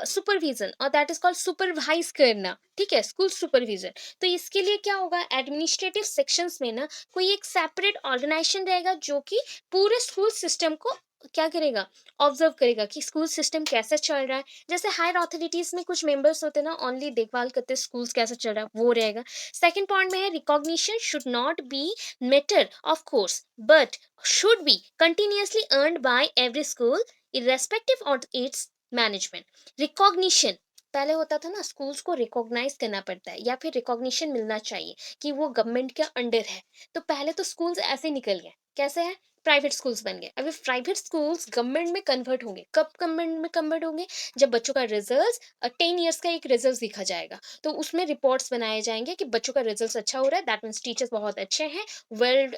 सुपरविजन, और दैट इज कॉल्ड सुपरवाइज करना, ठीक है, स्कूल सुपरविजन। तो इसके लिए क्या होगा, एडमिनिस्ट्रेटिव सेक्शंस में ना कोई एक सेपरेट ऑर्गेनाइजेशन रहेगा जो कि पूरे स्कूल सिस्टम को क्या करेगा, ऑब्जर्व करेगा कि स्कूल सिस्टम कैसे चल रहा है। जैसे हायर अथॉरिटीज में कुछ मेंबर्स होते हैं ना, ओनली देखभाल करते स्कूल्स कैसे चल रहा है, वो रहेगा। सेकंड पॉइंट में है recognition should not be matter of course but should be continuously earned by every school irrespective of its management. Recognition पहले होता था ना, स्कूल्स को रिकॉग्नाइज करना पड़ता है या फिर रिकॉग्निशन मिलना चाहिए कि वो गवर्नमेंट के अंडर है। तो पहले तो स्कूल्स ऐसे निकल गए, कैसे है, प्राइवेट स्कूल्स बन गए। अभी प्राइवेट स्कूल्स गवर्नमेंट में कन्वर्ट होंगे, कब गवर्नमेंट में कन्वर्ट होंगे, जब बच्चों का रिजल्ट 10 ईयर्स का एक रिजल्ट दिखा जाएगा, तो उसमें रिपोर्ट्स बनाए जाएंगे कि बच्चों का रिजल्ट अच्छा हो रहा है, दैट मीन्स टीचर्स बहुत अच्छे हैं, वेल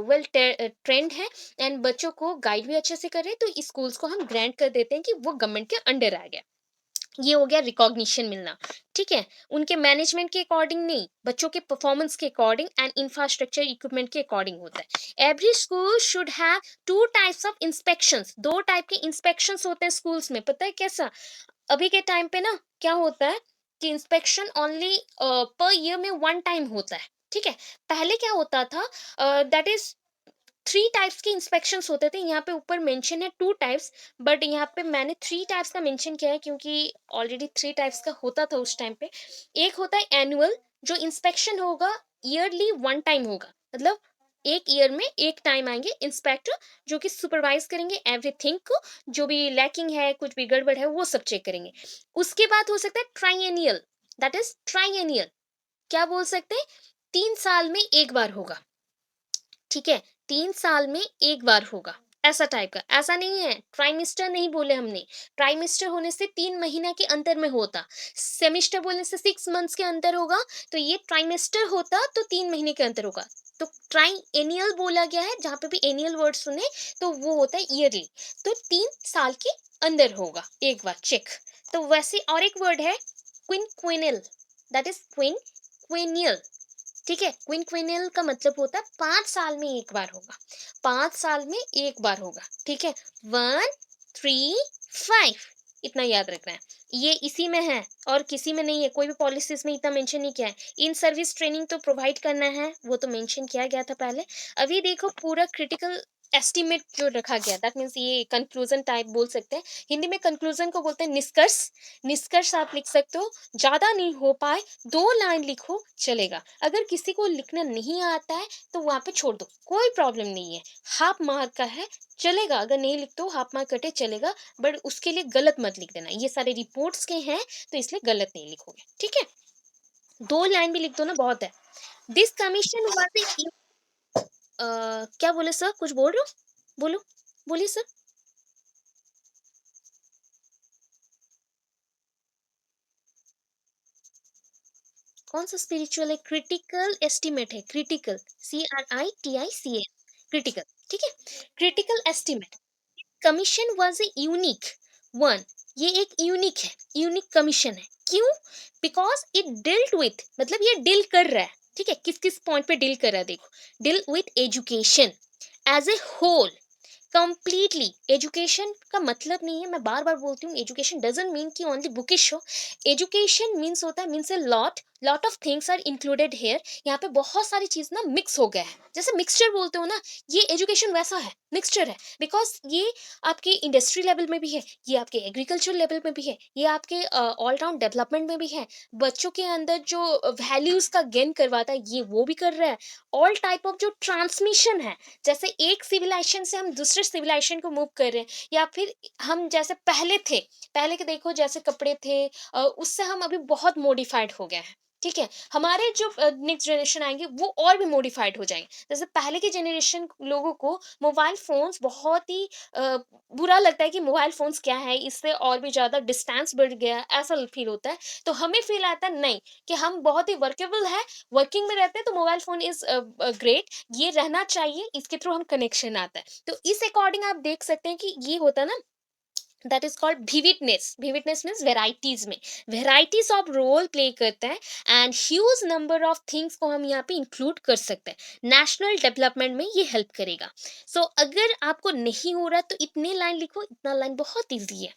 वेल ट्रेंड है, एंड बच्चों को गाइड भी अच्छे से कर रहे हैं, तो इस स्कूल्स को हम ग्रांट कर देते हैं कि वो गवर्नमेंट के अंडर आ गया। ये हो गया रिकॉग्निशन मिलना, ठीक है। उनके मैनेजमेंट के अकॉर्डिंग नहीं, बच्चों के परफॉर्मेंस के अकॉर्डिंग एंड इंफ्रास्ट्रक्चर इक्विपमेंट के अकॉर्डिंग होता है। Every school should have two types of inspections, दो टाइप के इंस्पेक्शंस होते हैं स्कूल्स में, पता है कैसा? अभी के टाइम पे ना क्या होता है कि इंस्पेक्शन ओनली पर ईयर में वन टाइम होता है, ठीक है। पहले क्या होता था, दैट इज थ्री टाइप्स के इंस्पेक्शंस होते थे। यहाँ पे ऊपर मेंशन है टू टाइप्स, बट यहाँ पे मैंने थ्री टाइप्स का मेंशन किया है क्योंकि ऑलरेडी थ्री टाइप्स का होता था उस टाइम पे। एक होता है एनुअल, जो इंस्पेक्शन होगा ईयरली वन टाइम होगा, मतलब एक ईयर में एक टाइम आएंगे इंस्पेक्टर, जो कि सुपरवाइज करेंगे एवरीथिंग को, जो भी लैकिंग है, कुछ भी गड़बड़ है, वो सब चेक करेंगे। उसके बाद हो सकता है ट्राइएनियल, दैट इज ट्राइएनियल, क्या बोल सकते हैं, 3 साल में एक बार होगा, ठीक है, 3 साल में एक बार होगा, ऐसा टाइप का। ऐसा नहीं है, ट्राइमेस्टर नहीं बोले हमने, ट्राइमेस्टर होने से 3 महीना के अंतर में होता, सेमिस्टर बोलने से 6 मंथ्स के अंतर होगा, तो ये ट्राइमेस्टर होता तो 3 महीने के अंतर होगा। तो ट्राई एनियल बोला गया है, जहां पे भी एनियल वर्ड सुने तो वो होता है ईयरली, तो 3 साल के अंदर होगा एक बार चेक। तो वैसे और एक वर्ड है क्विनक्विनल, दैट इज क्विनक्विनियल, ठीक है। क्विनक्विनियल का मतलब होता है 5 साल में एक बार होगा, 5 साल में एक बार होगा, ठीक है। 1, 3, 5, इतना याद रखना है। ये इसी में है और किसी में नहीं है, कोई भी पॉलिसीज में इतना मेंशन नहीं किया है। इन सर्विस ट्रेनिंग तो प्रोवाइड करना है, वो तो मेंशन किया गया था पहले। अभी देखो पूरा क्रिटिकल एस्टिमेट जो रखा गया, दैट मीन्स ये कंक्लूजन टाइप बोल सकते हैं। हिंदी में कंक्लूजन को बोलते हैं निष्कर्ष। निष्कर्ष आप लिख सकते हो, ज्यादा नहीं हो पाए 2 लाइन लिखो चलेगा। अगर किसी को लिखना नहीं आता है तो वहां पे छोड़ दो, कोई प्रॉब्लम नहीं है। हाफ मार्क का है, चलेगा। अगर नहीं लिखते हो हाफ मार्क कटे चलेगा, बट उसके लिए गलत मत लिख देना। ये सारे रिपोर्ट्स के हैं तो इसलिए गलत नहीं लिखोगे, ठीक है। 2 लाइन भी लिख दो ना, बहुत है। दिस कमीशन वाज, क्या बोले सर, कुछ बोल रहे हो, बोलो, बोलिए सर। कौन सा स्पिरिचुअल है? क्रिटिकल एस्टिमेट है, क्रिटिकल, CRITICA, क्रिटिकल, ठीक है। Critical estimate commission was a unique one. ये एक यूनिक है, यूनिक कमीशन है। क्यों? बिकॉज इट डील्ड विथ, मतलब ये डील कर रहा है, ठीक है। किस किस पॉइंट पे डील कर रहा है देखो। Deal with education as a whole, completely. Education का मतलब नहीं है, मैं बार बार बोलती हूँ, एजुकेशन डजंट मीन कि ओनली बुकिश हो। एजुकेशन मीन्स होता है, means a lot, lot of things are included here. यहाँ पे बहुत सारी चीज ना मिक्स हो गया है, जैसे मिक्सचर बोलते हो ना, ये एजुकेशन वैसा है, मिक्सचर है। बिकॉज ये आपके इंडस्ट्री लेवल में भी है, ये आपके एग्रीकल्चर लेवल में भी है, ये आपके ऑल राउंड डेवलपमेंट में भी है। बच्चों के अंदर जो वैल्यूज का गेन करवाता है, ये वो भी कर रहा है। ऑल टाइप ऑफ जो ट्रांसमिशन है, जैसे एक सिविलाइजेशन से हम दूसरे सिविलाइजेशन को मूव कर रहे हैं, या फिर हम जैसे पहले थे, पहले के देखो जैसे कपड़े थे, उससे हम अभी बहुत मॉडिफाइड हो गए हैं, ठीक है। हमारे जो नेक्स्ट जनरेशन आएंगे वो और भी मॉडिफाइड हो जाएंगे। जैसे पहले के जनरेशन लोगों को मोबाइल फोन्स बहुत ही बुरा लगता है कि मोबाइल फोन्स क्या है, इससे और भी ज्यादा डिस्टेंस बढ़ गया, ऐसा फील होता है। तो हमें फील आता है नहीं, कि हम बहुत ही वर्केबल है, वर्किंग में रहते हैं, तो मोबाइल फोन इज ग्रेट, ये रहना चाहिए, इसके थ्रू हम कनेक्शन आता है। तो इस अकॉर्डिंग आप देख सकते हैं कि ये होता है ना, that is called vividness. Vividness means varieties में, वेराइटीज ऑफ रोल प्ले करता है, and huge number of things को हम यहाँ पे इंक्लूड कर सकते हैं। नेशनल डेवलपमेंट में ये हेल्प करेगा। अगर आपको नहीं हो रहा तो इतने लाइन लिखो, इतना लाइन बहुत ईजी है।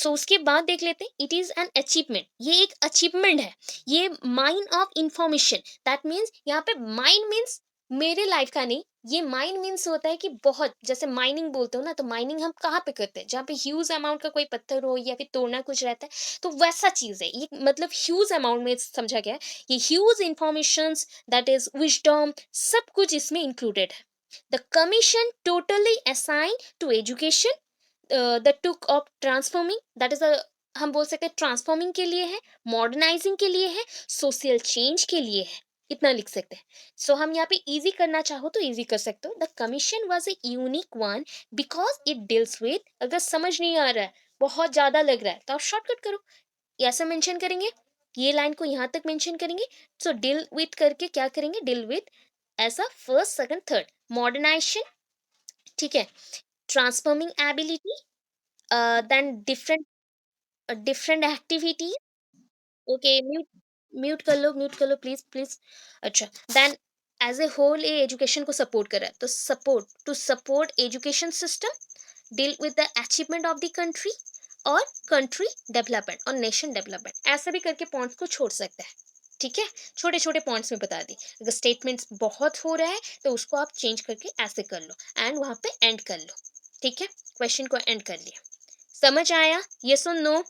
उसके बाद देख लेते हैं, इट इज एन अचीवमेंट, ये एक अचीवमेंट है। ये mine of information, that means यहाँ पे माइन मीन्स मेरे लाइफ का नहीं, ये माइन मीन्स होता है कि बहुत, जैसे माइनिंग बोलते हो ना, तो माइनिंग हम कहाँ पे करते हैं, जहाँ पे ह्यूज अमाउंट का कोई पत्थर हो या फिर तोड़ना कुछ रहता है, तो वैसा चीज है ये, मतलब ह्यूज अमाउंट में समझा गया है। ये huge information, that is wisdom, सब कुछ इसमें इंक्लूडेड है। The commission totally assign to education, the took of transforming, that is हम बोल सकते हैं ट्रांसफॉर्मिंग के लिए है, मॉडर्नाइजिंग के लिए है, सोशल चेंज के लिए है, इतना लिख सकते हैं। हम यहाँ पे इजी करना चाहो तो इजी कर सकते हो। The commission was a unique one because it deals with, अगर समझ नहीं आ रहा है, बहुत ज्यादा लग रहा है, तो आप शॉर्टकट करो, ऐसा मेंशन करेंगे, ये लाइन को यहाँ तक मेंशन करेंगे। डील विथ करके क्या करेंगे, डील विथ ऐसा फर्स्ट सेकंड थर्ड, मॉडर्नाइजेशन, ठीक है, transforming ability, then different different activity. Okay, mute, mute कर लो, म्यूट कर लो, प्लीज प्लीज। अच्छा, देन एज ए होल ये एजुकेशन को सपोर्ट कर रहा है, तो support, to support education system, deal with the achievement of the country, और कंट्री डेवलपमेंट और नेशन डेवलपमेंट, ऐसे भी करके पॉइंट्स को छोड़ सकता है, ठीक है। छोटे छोटे पॉइंट्स में बता दी। अगर स्टेटमेंट्स बहुत हो रहा है तो उसको आप चेंज करके ऐसे कर लो, एंड वहां पे एंड कर लो, ठीक है। क्वेश्चन को एंड कर लिया। समझ आया, ये सुन नो?